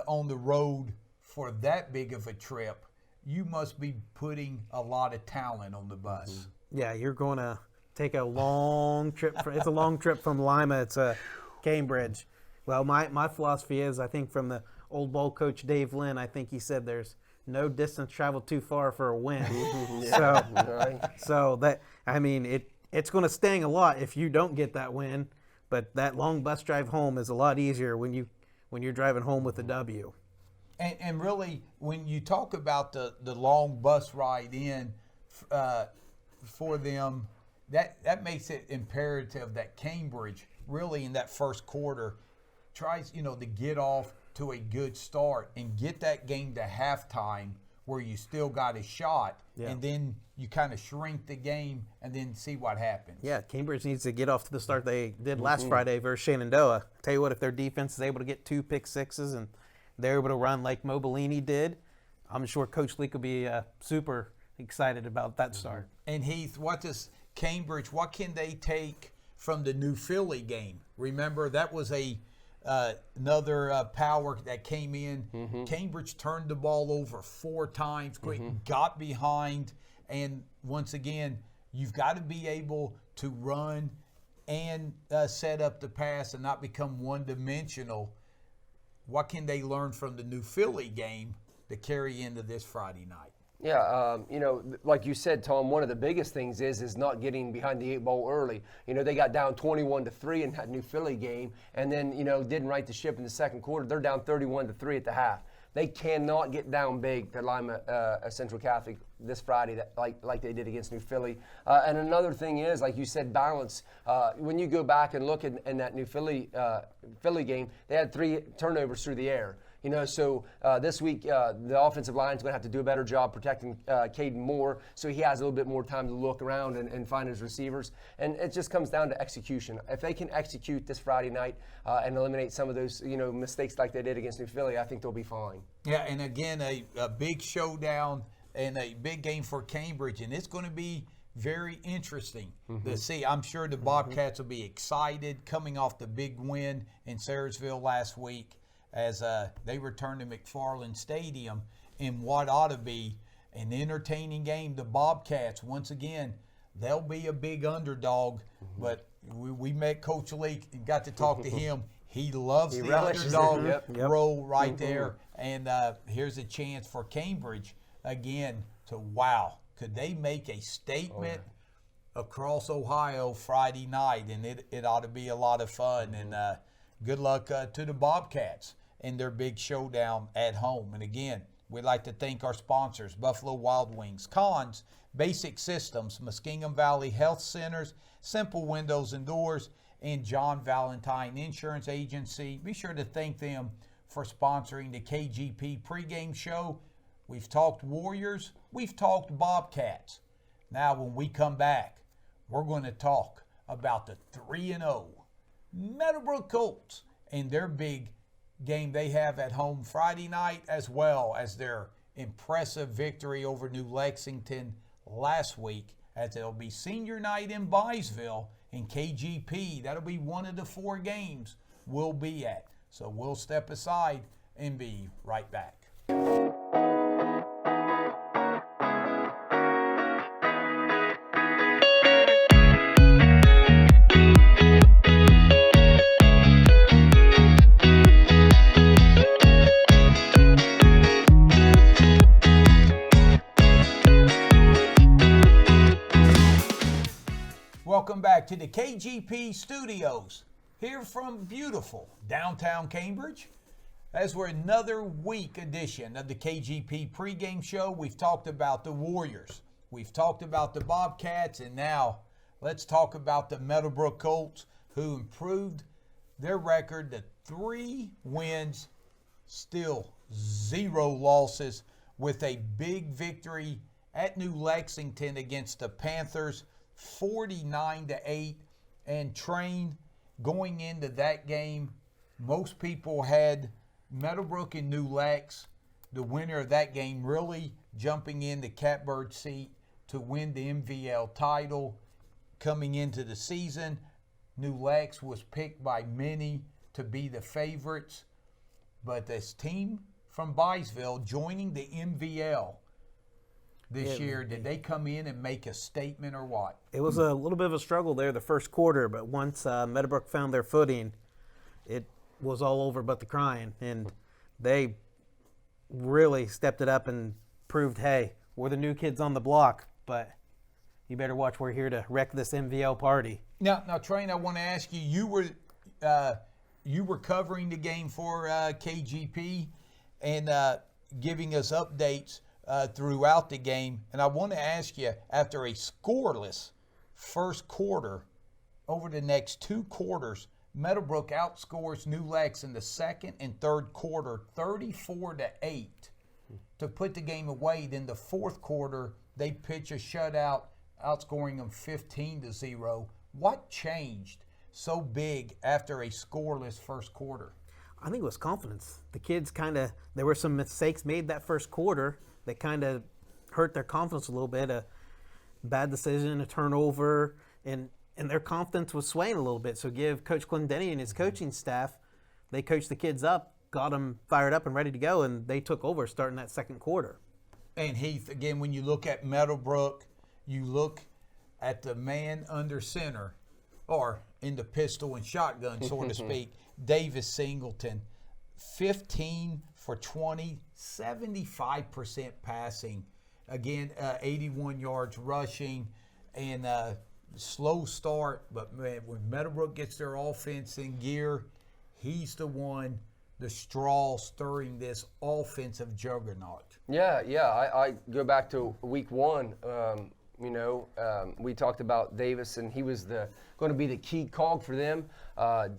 Speaker 2: on the road for that big of a trip, you must be putting a lot of talent on the bus.
Speaker 4: Yeah, you're going to take a long trip. It's a long trip from Lima to Cambridge. Well, my philosophy is, I think from the old ball coach Dave Lynn, I think he said there's no distance traveled too far for a win. So that, I mean, it's going to sting a lot if you don't get that win, but that long bus drive home is a lot easier when you're driving home with a W.
Speaker 2: And really, when you talk about the long bus ride in for them, that makes it imperative that Cambridge really in that first quarter tries, to get off to a good start and get that game to halftime where you still got a shot, and then you kind of shrink the game and then see what happens.
Speaker 4: Yeah, Cambridge needs to get off to the start they did last Friday versus Shenandoah. Tell you what, if their defense is able to get 2 pick sixes and they're able to run like Mobilini did, I'm sure Coach Leak will be super excited about that start.
Speaker 2: And Heath, what can they take from the New Philly game? Remember, that was another power that came in. Cambridge turned the ball over 4 times, got behind, and once again, you've got to be able to run and set up the pass and not become one-dimensional. What can they learn from the New Philly game to carry into this Friday night?
Speaker 3: Yeah, like you said, Tom, one of the biggest things is not getting behind the 8 ball early. They got down 21-3 in that New Philly game, and then, didn't right the ship in the second quarter. They're down 31-3 at the half. They cannot get down big to Lima Central Catholic this Friday, like they did against New Philly. And another thing is, like you said, balance. When you go back and look in that New Philly game, they had 3 turnovers through the air. So this week the offensive line is going to have to do a better job protecting Caden Moore, so he has a little bit more time to look around and find his receivers. And it just comes down to execution. If they can execute this Friday night and eliminate some of those mistakes like they did against New Philly, I think they'll be fine.
Speaker 2: Yeah, and again, a big showdown and a big game for Cambridge, and it's going to be very interesting to see. I'm sure the Bobcats will be excited coming off the big win in Sayersville last week, as they return to McFarland Stadium in what ought to be an entertaining game. The Bobcats, once again, they'll be a big underdog, but we met Coach Leak and got to talk to him. He loves the underdog role right there. And here's a chance for Cambridge, again, to could they make a statement across Ohio Friday night? And it ought to be a lot of fun. And good luck to the Bobcats in their big showdown at home. And again, we'd like to thank our sponsors, Buffalo Wild Wings, Cons, Basic Systems, Muskingum Valley Health Centers, Simple Windows and Doors, and John Valentine Insurance Agency. Be sure to thank them for sponsoring the KGP pregame show. We've talked Warriors, we've talked Bobcats. Now when we come back, we're going to talk about the 3-0 Meadowbrook Colts and their big game they have at home Friday night, as well as their impressive victory over New Lexington last week, as it'll be senior night in Byesville in KGP. That'll be one of the 4 games we'll be at. So we'll step aside and be right back. Welcome back to the KGP studios here from beautiful downtown Cambridge. As we're another week edition of the KGP pregame show, we've talked about the Warriors, we've talked about the Bobcats, and now let's talk about the Meadowbrook Colts, who improved their record to 3 wins, still 0 losses, with a big victory at New Lexington against the Panthers, 49-8, and Train going into that game. Most people had Meadowbrook and New Lex, the winner of that game, really jumping in the catbird seat to win the MVL title coming into the season. New Lex was picked by many to be the favorites, but this team from Byesville joining the MVL this year. Did they come in and make a statement or what?
Speaker 4: It was a little bit of a struggle there the first quarter, but once Meadowbrook found their footing, it was all over but the crying. And they really stepped it up and proved, hey, we're the new kids on the block, but you better watch. We're here to wreck this MVL party.
Speaker 2: Now, Train, I want to ask you. You were covering the game for KGP and giving us updates throughout the game. And I want to ask you, after a scoreless first quarter, over the next 2 quarters, Meadowbrook outscores New Lex in the second and third quarter 34-8 to put the game away. Then the fourth quarter, they pitch a shutout, outscoring them 15-0. What changed so big after a scoreless first quarter?
Speaker 4: I think it was confidence. The kids there were some mistakes made that first quarter that kind of hurt their confidence a little bit. A bad decision, a turnover, and their confidence was swaying a little bit. So give Coach Clendenny and his coaching staff, they coached the kids up, got them fired up and ready to go, and they took over starting that second quarter.
Speaker 2: And Heath, again, when you look at Meadowbrook, you look at the man under center, or in the pistol and shotgun, so to speak, Davis Singleton, 15 for 20, 75% passing. Again, 81 yards rushing, and slow start. But man, when Meadowbrook gets their offense in gear, he's the one, the straw stirring this offensive juggernaut.
Speaker 3: Yeah. I go back to week 1. We talked about Davis, and he was going to be the key cog for them.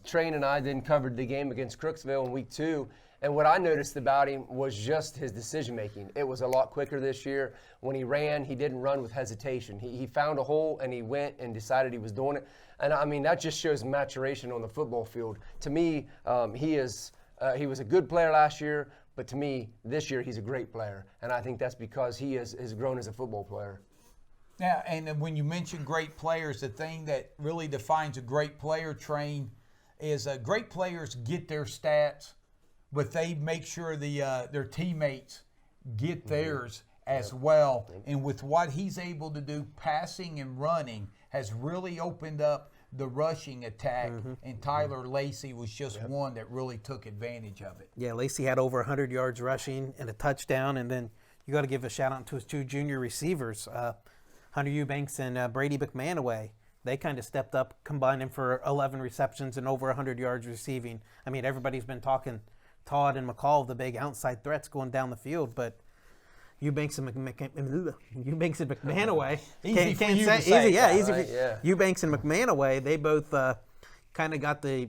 Speaker 3: Train and I then covered the game against Crooksville in week 2, and what I noticed about him was just his decision making. It was a lot quicker this year. When he ran, he didn't run with hesitation. He found a hole and he went and decided he was doing it. And I mean, that just shows maturation on the football field. To me, he was a good player last year, but to me, this year he's a great player, and I think that's because he has grown as a football player.
Speaker 2: Yeah, and when you mention great players, the thing that really defines a great player, Train, is great players get their stats, but they make sure their teammates get theirs as well. And with what he's able to do, passing and running, has really opened up the rushing attack, and Tyler Lacey was just one that really took advantage of it.
Speaker 4: Yeah, Lacey had over 100 yards rushing and a touchdown, and then you got to give a shout out to his 2 junior receivers, Hunter Eubanks and Brady McManaway. They kind of stepped up, combining for 11 receptions and over 100 yards receiving. I mean, everybody's been talking Todd and McCall, the big outside threats going down the field, but Eubanks and McManaway.
Speaker 2: Easy for you to say.
Speaker 4: Eubanks and McManaway, they both kind of got the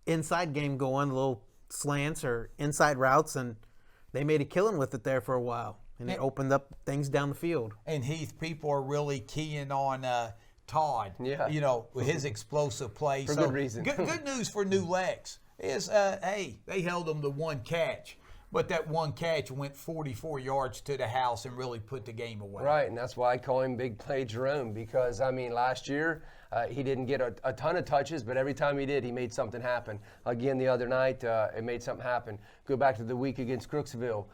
Speaker 4: inside game going, little slants or inside routes, and they made a killing with it there for a while. And it opened up things down the field.
Speaker 2: And Heath, people are really keying on Todd.
Speaker 3: Yeah.
Speaker 2: With his explosive play.
Speaker 3: For good reason.
Speaker 2: Good news for New Lex is, they held them to 1 catch. But that 1 catch went 44 yards to the house and really put the game away.
Speaker 3: Right, and that's why I call him Big Play Jerome, because, I mean, last year he didn't get a ton of touches, but every time he did, he made something happen. Again, the other night, it made something happen. Go back to the week against Crooksville.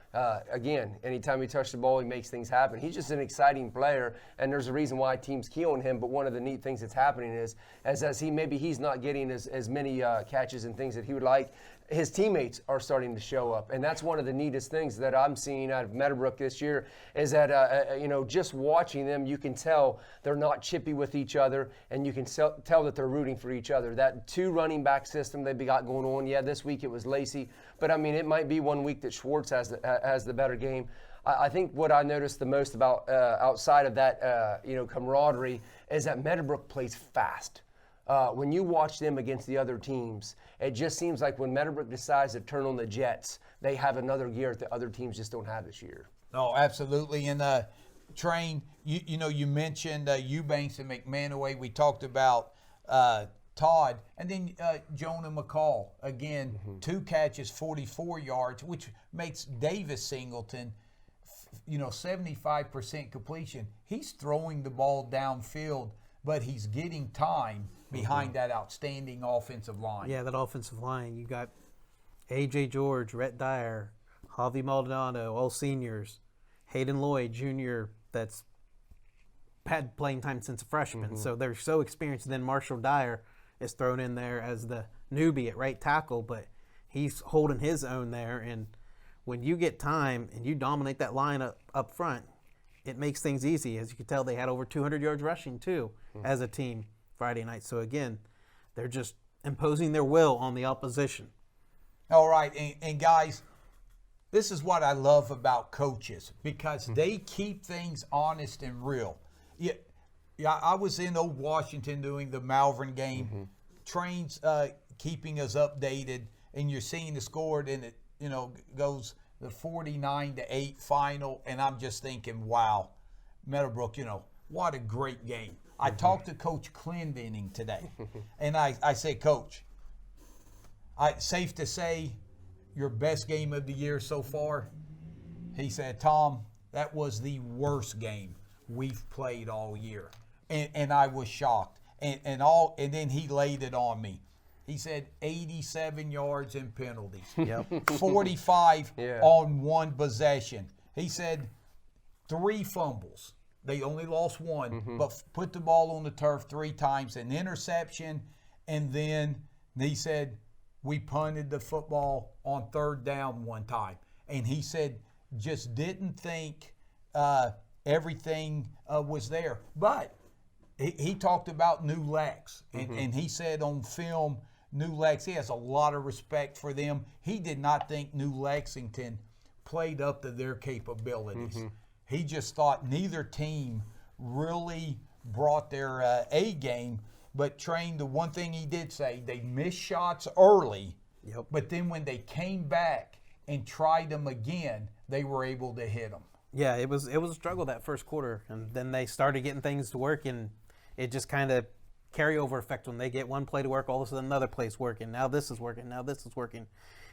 Speaker 3: Again, anytime he touches the ball, he makes things happen. He's just an exciting player, and there's a reason why teams key on him, but one of the neat things that's happening is, as he's not getting as many catches and things that he would like, his teammates are starting to show up, and that's one of the neatest things that I'm seeing out of Meadowbrook this year is that, just watching them, you can tell they're not chippy with each other, and you can tell that they're rooting for each other. That 2 running back system they've got going on, this week it was Lacey, but I mean, it might be one week that Schwartz has the better game. I think what I noticed the most about outside of that, camaraderie is that Meadowbrook plays fast. When you watch them against the other teams, it just seems like when Meadowbrook decides to turn on the jets, they have another gear that other teams just don't have this year.
Speaker 2: Oh, absolutely. And Train, you mentioned Eubanks and McManaway. We talked about Todd, and then Jonah McCall. Again, 2 catches, 44 yards, which makes Davis Singleton, 75% completion. He's throwing the ball downfield, but he's getting time behind that outstanding offensive line.
Speaker 4: Yeah, that offensive line. You got A.J. George, Rhett Dyer, Javi Maldonado, all seniors, Hayden Lloyd, junior, that's had playing time since a freshman. So they're so experienced. And then Marshall Dyer is thrown in there as the newbie at right tackle, but he's holding his own there. And when you get time and you dominate that line up front, it makes things easy. As you can tell, they had over 200 yards rushing too as a team Friday night. So again, they're just imposing their will on the opposition.
Speaker 2: All right, and guys, this is what I love about coaches, because they keep things honest and real. Yeah, I was in Old Washington doing the Malvern game. Trains keeping us updated, and you're seeing the score, and it goes the 49-8 final, and I'm just thinking, wow, Meadowbrook, what a great game. I talked to Coach Clendening today, and I said, Coach, safe to say your best game of the year so far? He said, Tom, that was the worst game we've played all year. And I was shocked. And then he laid it on me. He said 87 yards in penalties.
Speaker 4: Yep.
Speaker 2: 45 on one possession. He said 3 fumbles. They only lost one, but put the ball on the turf 3 times, an interception, and then he said we punted the football on 3rd down one time. And he said just didn't think everything was there. But he talked about New Lex, and he said on film, New Lex, he has a lot of respect for them. He did not think New Lexington played up to their capabilities. He just thought neither team really brought their A game, but trained. The one thing he did say, they missed shots early, but then when they came back and tried them again, they were able to hit them.
Speaker 4: Yeah, it was a struggle that first quarter, and then they started getting things to work, and it just kind of carryover effect. When they get one play to work, all of a sudden another play's working. Now this is working. Now this is working.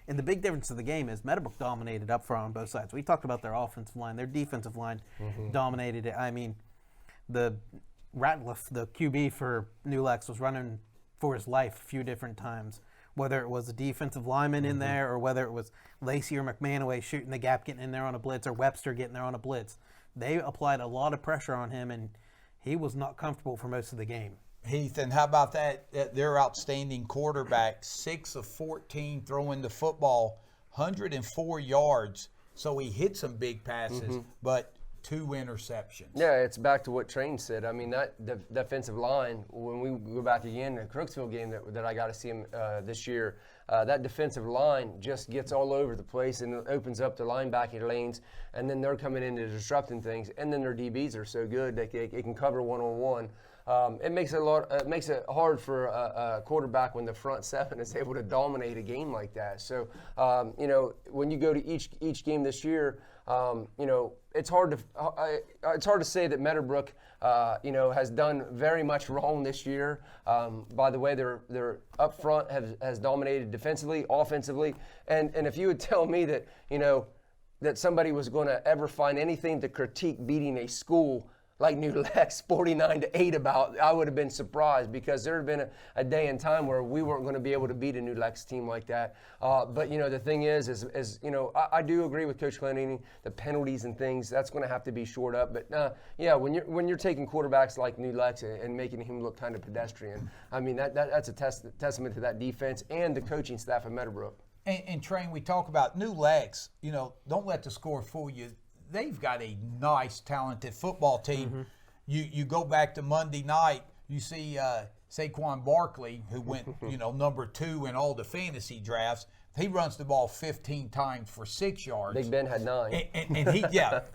Speaker 4: And the big difference of the game is Meadowbrook dominated up front on both sides. We talked about their offensive line. Their defensive line dominated it. I mean, the Ratliff, the QB for New Lex, was running for his life a few different times, whether it was a defensive lineman in there or whether it was Lacey or McManaway shooting the gap, getting in there on a blitz, or Webster getting there on a blitz. They applied a lot of pressure on him, and he was not comfortable for most of the game.
Speaker 2: Heath, and how about that? Their outstanding quarterback, 6 of 14 throwing the football, 104 yards. So he hit some big passes, but 2 interceptions.
Speaker 3: Yeah, it's back to what Train said. I mean, that defensive line, when we go back again, the Crooksville game that I got to see him this year, that defensive line just gets all over the place and opens up the linebacker lanes, and then they're coming in and disrupting things, and then their DBs are so good that they can cover one-on-one. It makes it hard for a quarterback when the front 7 is able to dominate a game like that. So, when you go to each game this year, it's hard to say that Meadowbrook, has done very much wrong this year. By the way, they're up front has dominated defensively, offensively, and if you would tell me that that somebody was going to ever find anything to critique beating a school like New Lex 49-8 about, I would have been surprised, because there had been a day and time where we weren't going to be able to beat a New Lex team like that. But the thing is I do agree with Coach Clendening, the penalties and things, that's going to have to be shored up. But when you're taking quarterbacks like New Lex and making him look kind of pedestrian, I mean that's a testament to that defense and the coaching staff of Meadowbrook.
Speaker 2: And Train, we talk about New Lex. Don't let the score fool you. They've got a nice, talented football team. You go back to Monday night, you see Saquon Barkley, who went number 2 in all the fantasy drafts. He runs the ball 15 times for 6 yards.
Speaker 3: Big Ben had 9.
Speaker 2: And he,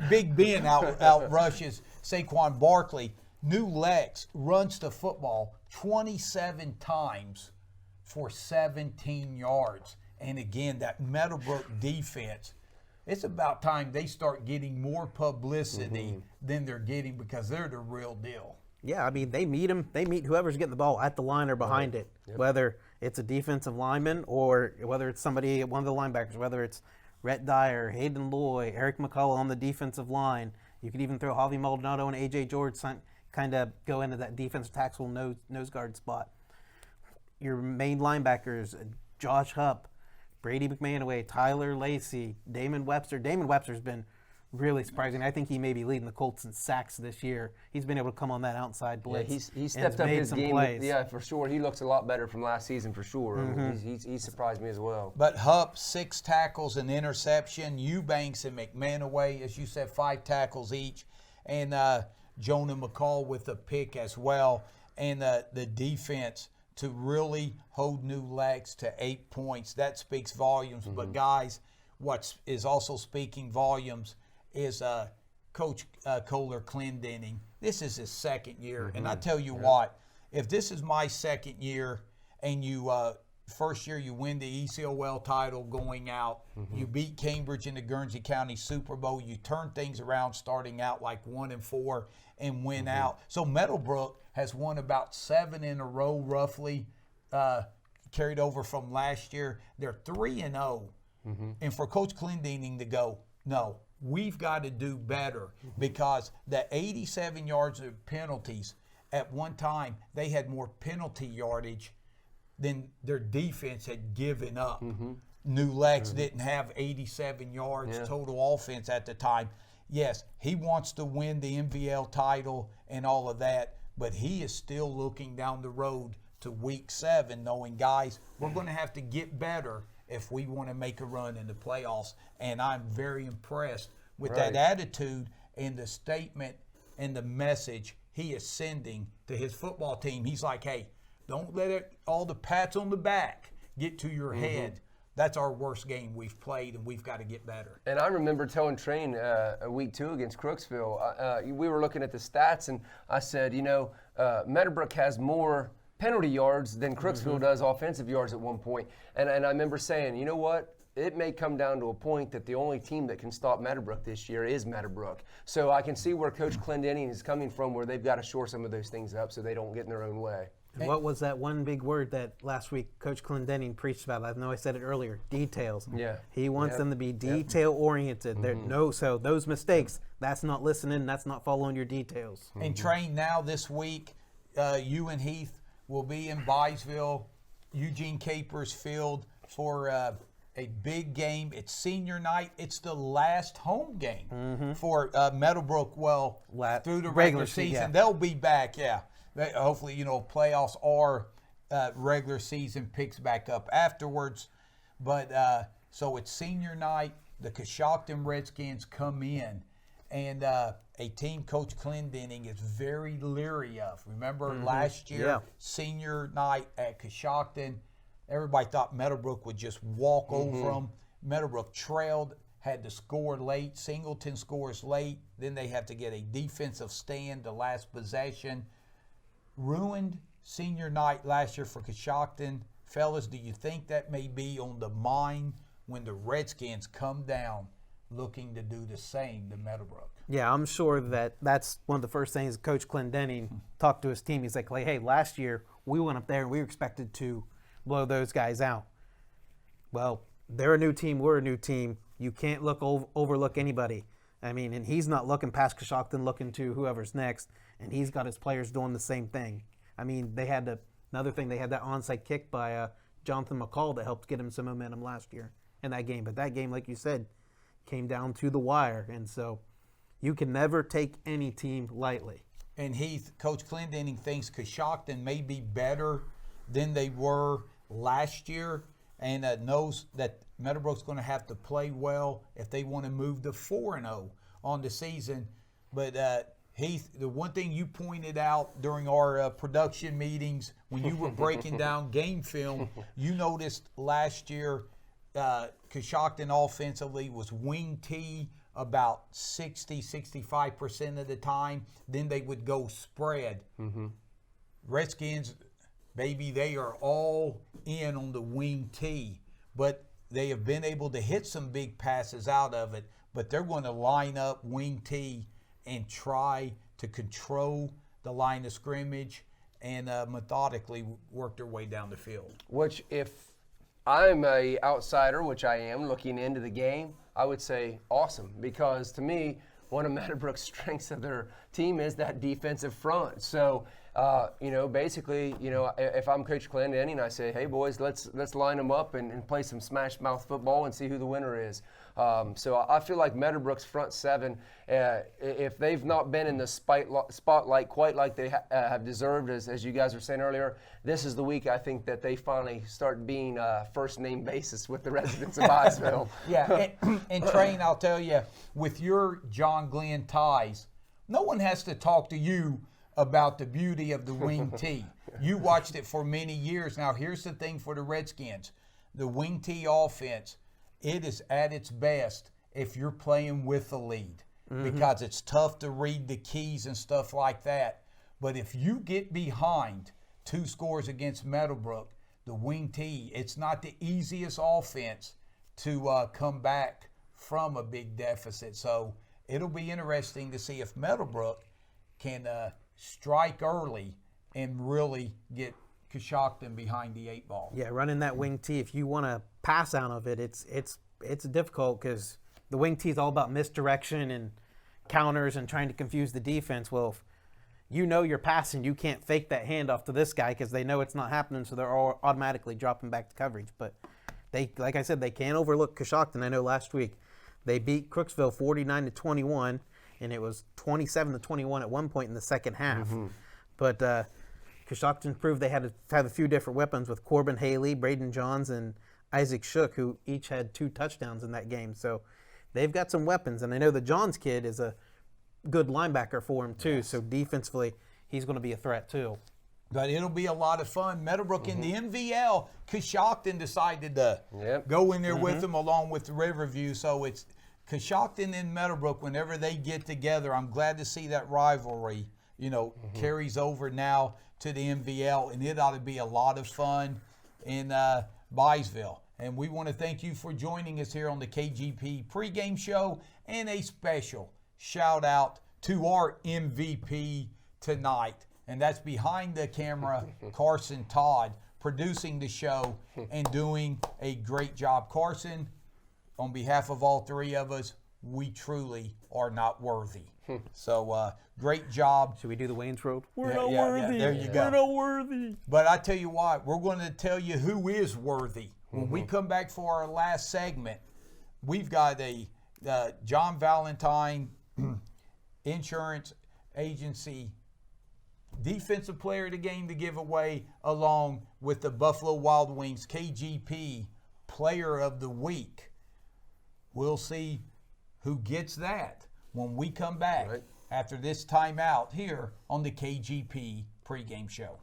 Speaker 2: Big Ben out rushes Saquon Barkley. New Lex runs the football 27 times for 17 yards. And again, that Meadowbrook defense, it's about time they start getting more publicity than they're getting, because they're the real deal.
Speaker 4: Yeah, I mean, they meet whoever's getting the ball at the line or behind it, whether it's a defensive lineman or whether it's somebody, one of the linebackers, whether it's Rhett Dyer, Hayden Loy, Eric McCullough on the defensive line. You could even throw Javi Maldonado and A.J. George, kind of go into that defensive tackle nose guard spot. Your main linebackers, Josh Hupp, Brady McManaway, Tyler Lacey, Damon Webster. Damon Webster's been really surprising. I think he may be leading the Colts in sacks this year. He's been able to come on that outside blitz.
Speaker 3: Yeah, he's stepped up his game.
Speaker 4: Plays.
Speaker 3: Yeah, for sure. He looks a lot better from last season, for sure. I mean, he surprised me as well.
Speaker 2: But Hupp, 6 tackles and interception. Eubanks and McManaway, as you said, 5 tackles each. And Jonah McCall with a pick as well. And the defense to really hold New Legs to 8 points. That speaks volumes. But, guys, what is also speaking volumes is Coach Kohler Clendenning. This is his second year. And I tell you what, if this is my second year and you first year you win the ECOL title going out, you beat Cambridge in the Guernsey County Super Bowl, you turn things around starting out like 1-4 and win out. So Meadowbrook has won about 7 in a row roughly, carried over from last year. They're 3-0. And for Coach Clendenning to go, no, we've got to do better because the 87 yards of penalties, at one time they had more penalty yardage than their defense had given up. New Legs didn't have 87 yards total offense at the time. Yes, he wants to win the MVL title and all of that, but he is still looking down the road to week 7 knowing, guys, we're going to have to get better if we want to make a run in the playoffs. And I'm very impressed with that attitude and the statement and the message he is sending to his football team. He's like, hey, don't let all the pats on the back get to your head. That's our worst game we've played, and we've got to get better.
Speaker 3: And I remember telling Train week 2 against Crooksville, we were looking at the stats, and I said, Meadowbrook has more penalty yards than Crooksville does offensive yards at one point. And I remember saying, you know what? It may come down to a point that the only team that can stop Meadowbrook this year is Meadowbrook. So I can see where Coach Clendenning is coming from, where they've got to shore some of those things up so they don't get in their own way.
Speaker 4: And what was that one big word that last week Coach Clendenning preached about? I know I said it earlier, details.
Speaker 3: Yeah.
Speaker 4: He wants them to be detail-oriented. So those mistakes, that's not listening, that's not following your details.
Speaker 2: And Train, now this week, you and Heath will be in Byesville, Eugene Capers Field for a big game. It's senior night. It's the last home game for Meadowbrook. Well, through the regular season. They'll be back, hopefully, playoffs or regular season picks back up afterwards. But so it's senior night. The Coshocton Redskins come in. And a team Coach Clendenning is very leery of. Remember last year, senior night at Coshocton, everybody thought Meadowbrook would just walk over them. Meadowbrook trailed, had to score late. Singleton scores late. Then they have to get a defensive stand the last possession. Ruined senior night last year for Coshocton. Fellas, do you think that may be on the mind when the Redskins come down looking to do the same to Meadowbrook?
Speaker 4: Yeah, I'm sure that's one of the first things Coach Clendenning talked to his team. He's like, hey, last year we went up there and we were expected to blow those guys out. Well, they're a new team, we're a new team. You can't overlook anybody. I mean, and he's not looking past Coshocton, looking to whoever's next, and he's got his players doing the same thing. I mean, they had another thing, they had that onside kick by Jonathan McCall that helped get him some momentum last year in that game. But that game, like you said, came down to the wire, and so you can never take any team lightly.
Speaker 2: And Coach Clendenning thinks Coshocton may be better than they were last year, and knows that Meadowbrook's going to have to play well if they want to move to 4-0 on the season. But Heath, the one thing you pointed out during our production meetings when you were breaking down game film, you noticed last year Coshocton offensively was wing T about 65% of the time. Then they would go spread. Redskins, baby, they are all in on the wing T. But they have been able to hit some big passes out of it. But they're going to line up wing T and try to control the line of scrimmage and methodically work their way down the field.
Speaker 3: Which, if I'm a outsider, which I am, looking into the game, I would say awesome, because to me, one of Meadowbrook's strengths of their team is that defensive front. So Basically, if I'm Coach Clendenny and I say, hey boys, let's line them up and play some smash mouth football and see who the winner is. So I feel like Meadowbrook's front seven, if they've not been in the spotlight quite like they have deserved, as you guys were saying earlier, this is the week I think that they finally start being first name basis with the residents of Byesville.
Speaker 2: Yeah, and Train, I'll tell you, with your John Glenn ties, no one has to talk to you about the beauty of the wing tee. You watched it for many years. Now, here's the thing for the Redskins. The wing tee offense, it is at its best if you're playing with the lead because it's tough to read the keys and stuff like that. But if you get behind 2 scores against Meadowbrook, the wing tee, it's not the easiest offense to come back from a big deficit. So it'll be interesting to see if Meadowbrook can strike early and really get Coshocton behind the 8 ball.
Speaker 4: Yeah, running that wing tee, if you want to pass out of it, it's difficult because the wing tee is all about misdirection and counters and trying to confuse the defense. Well, if you know you're passing, you can't fake that handoff to this guy because they know it's not happening, so they're all automatically dropping back to coverage. But they, like I said, they can't overlook Coshocton. I know last week they beat Crooksville 49-21, and it was 27-21 at one point in the second half. But Coshocton proved they had to have a few different weapons with Corbin Haley, Braden Johns, and Isaac Shook, who each had 2 touchdowns in that game. So they've got some weapons, and I know the Johns kid is a good linebacker for him too. Yes. So defensively, he's going to be a threat too.
Speaker 2: But it'll be a lot of fun. Meadowbrook in the MVL, Coshocton decided to go in there with them along with the Riverview. So it's Coshocton and Meadowbrook, whenever they get together, I'm glad to see that rivalry, carries over now to the MVL, and it ought to be a lot of fun in Byesville. And we want to thank you for joining us here on the KGP pregame show, and a special shout out to our MVP tonight, and that's behind the camera, Carson Todd, producing the show and doing a great job. Carson, on behalf of all 3 of us, we truly are not worthy. So great job.
Speaker 4: Should we do the Wayne's Road?
Speaker 2: We're not worthy. There you go.
Speaker 4: We're not worthy.
Speaker 2: But I tell you what, we're going to tell you who is worthy. When we come back for our last segment, we've got a John Valentine Insurance Agency Defensive Player of the Game to give away, along with the Buffalo Wild Wings KGP Player of the Week. We'll see who gets that when we come back after this timeout here on the KGP pregame show.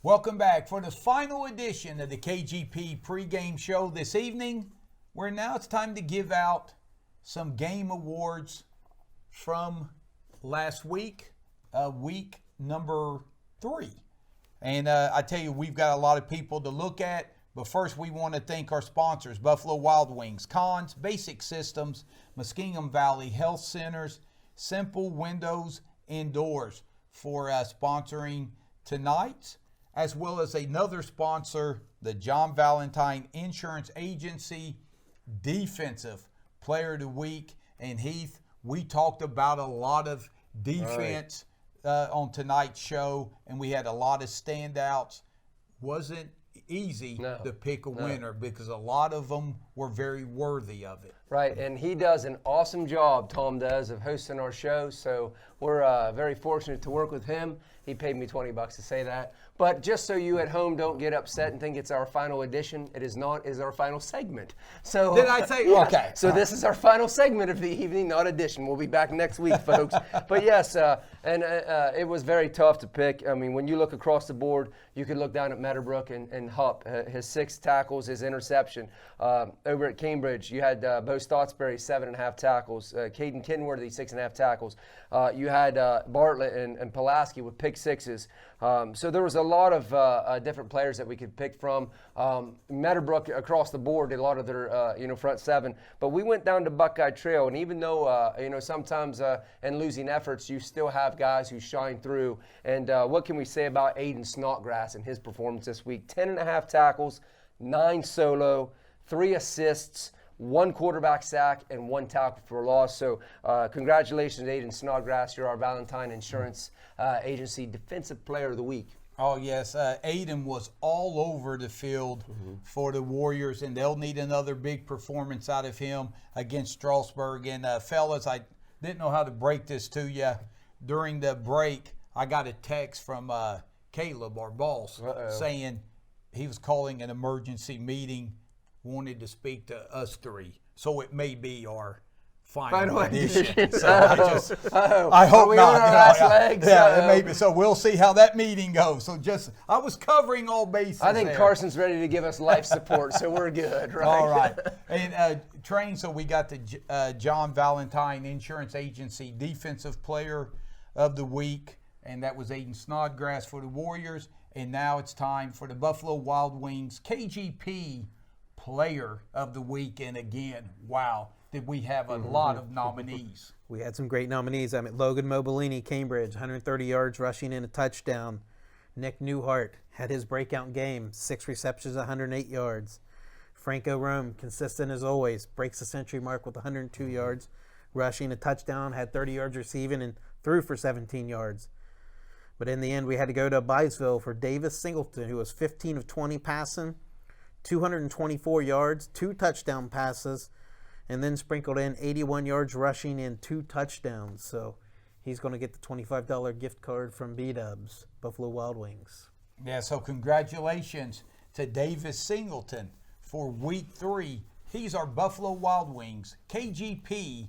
Speaker 2: Welcome back for the final edition of the KGP pregame show this evening, where now it's time to give out some game awards from last week, week number 3. And I tell you, we've got a lot of people to look at, but first we want to thank our sponsors, Buffalo Wild Wings, Cons, Basic Systems, Muskingum Valley Health Centers, Simple Windows and Doors for sponsoring tonight's, as well as another sponsor, the John Valentine Insurance Agency Defensive Player of the Week. And Heath, we talked about a lot of defense on tonight's show, and we had a lot of standouts. Wasn't easy to pick a winner because a lot of them were very worthy of it.
Speaker 3: Right, and he does an awesome job, Tom does, of hosting our show. So we're very fortunate to work with him. He paid me $20 to say that. But just so you at home don't get upset and think it's our final edition, it is not. It is our final segment. So
Speaker 2: did I say? Okay.
Speaker 3: So this is our final segment of the evening, not edition. We'll be back next week, folks. But yes, it was very tough to pick. I mean, when you look across the board, you could look down at Meadowbrook and Hupp, his 6 tackles, his interception. Over at Cambridge, you had Bo Stottsbury, 7.5 tackles. Caden Kenworthy, 6.5 tackles. You had Bartlett and Pulaski with pick 6s. So there was a lot of different players that we could pick from. Meadowbrook across the board did a lot of their front seven, but we went down to Buckeye Trail, and even though sometimes in losing efforts you still have guys who shine through. And what can we say about Aiden Snodgrass and his performance this week? 10.5 tackles, 9 solo, 3 assists, 1 quarterback sack, and 1 tackle for loss. So congratulations, Aiden Snodgrass. You're our Valentine Insurance Agency Defensive Player of the Week.
Speaker 2: Oh, yes. Aiden was all over the field for the Warriors, and they'll need another big performance out of him against Strasburg. And, fellas, I didn't know how to break this to you. During the break, I got a text from Caleb, our boss, saying he was calling an emergency meeting, wanted to speak to us 3. So it may be our final edition. So I hope
Speaker 3: we
Speaker 2: not.
Speaker 3: on our last legs?
Speaker 2: Yeah, it may be. So we'll see how that meeting goes. So I was covering all bases.
Speaker 3: I think
Speaker 2: there.
Speaker 3: Carson's ready to give us life support, so we're good, right?
Speaker 2: All right. And Train, so we got the John Valentine Insurance Agency Defensive Player of the Week, and that was Aiden Snodgrass for the Warriors. And now it's time for the Buffalo Wild Wings KGP Player of the Week. And again, wow, did we have a lot of nominees.
Speaker 4: We had some great nominees. Logan Mobilini, Cambridge, 130 yards rushing and a touchdown. Nick Newhart had his breakout game, 6 receptions, 108 yards. Franco Rome, consistent as always, breaks the century mark with 102 yards, rushing a touchdown, had 30 yards receiving, and threw for 17 yards. But in the end, we had to go to Byesville for Davis Singleton, who was 15 of 20 passing, 224 yards, 2 touchdown passes, and then sprinkled in 81 yards rushing and 2 touchdowns. So he's going to get the $25 gift card from B-Dubs, Buffalo Wild Wings.
Speaker 2: Yeah, so congratulations to Davis Singleton for Week 3. He's our Buffalo Wild Wings KGP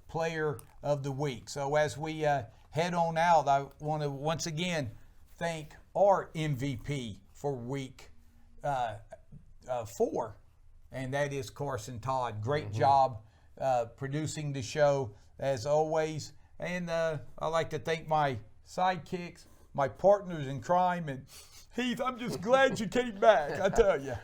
Speaker 2: Player of the Week. So as we head on out, I want to once again thank our MVP for Week 4, and that is Carson Todd. Great job producing the show as always. And I'd like to thank my sidekicks, my partners in crime, and Heath, I'm just glad you came back, I tell you.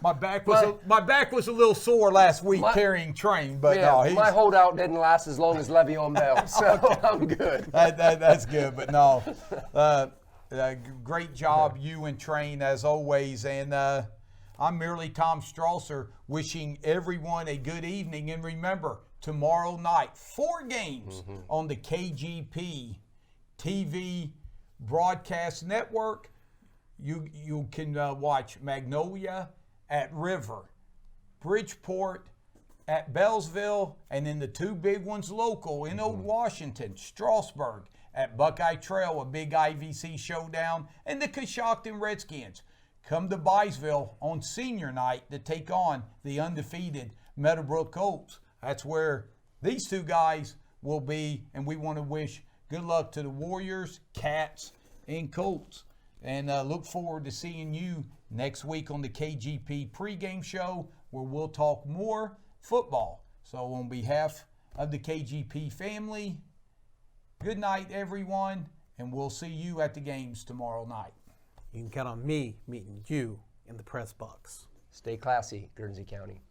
Speaker 2: My back was a little sore last week carrying Train, but
Speaker 3: my holdout didn't last as long as Le'Veon Bell, so I'm good.
Speaker 2: That's good, but no, great job, you and Train as always, and I'm merely Tom Strasser wishing everyone a good evening, and remember, tomorrow night, 4 games on the KGP TV broadcast network. You can watch Magnolia at River, Bridgeport at Bellsville, and then the 2 big ones local in Old Washington, Strasburg at Buckeye Trail, a big IVC showdown, and the Coshocton Redskins. Come to Byesville on senior night to take on the undefeated Meadowbrook Colts. That's where these 2 guys will be, and we want to wish good luck to the Warriors, Cats, and Colts. And look forward to seeing you next week on the KGP pregame show, where we'll talk more football. So on behalf of the KGP family, good night, everyone, and we'll see you at the games tomorrow night.
Speaker 4: You can count on me meeting you in the press box.
Speaker 3: Stay classy, Guernsey County.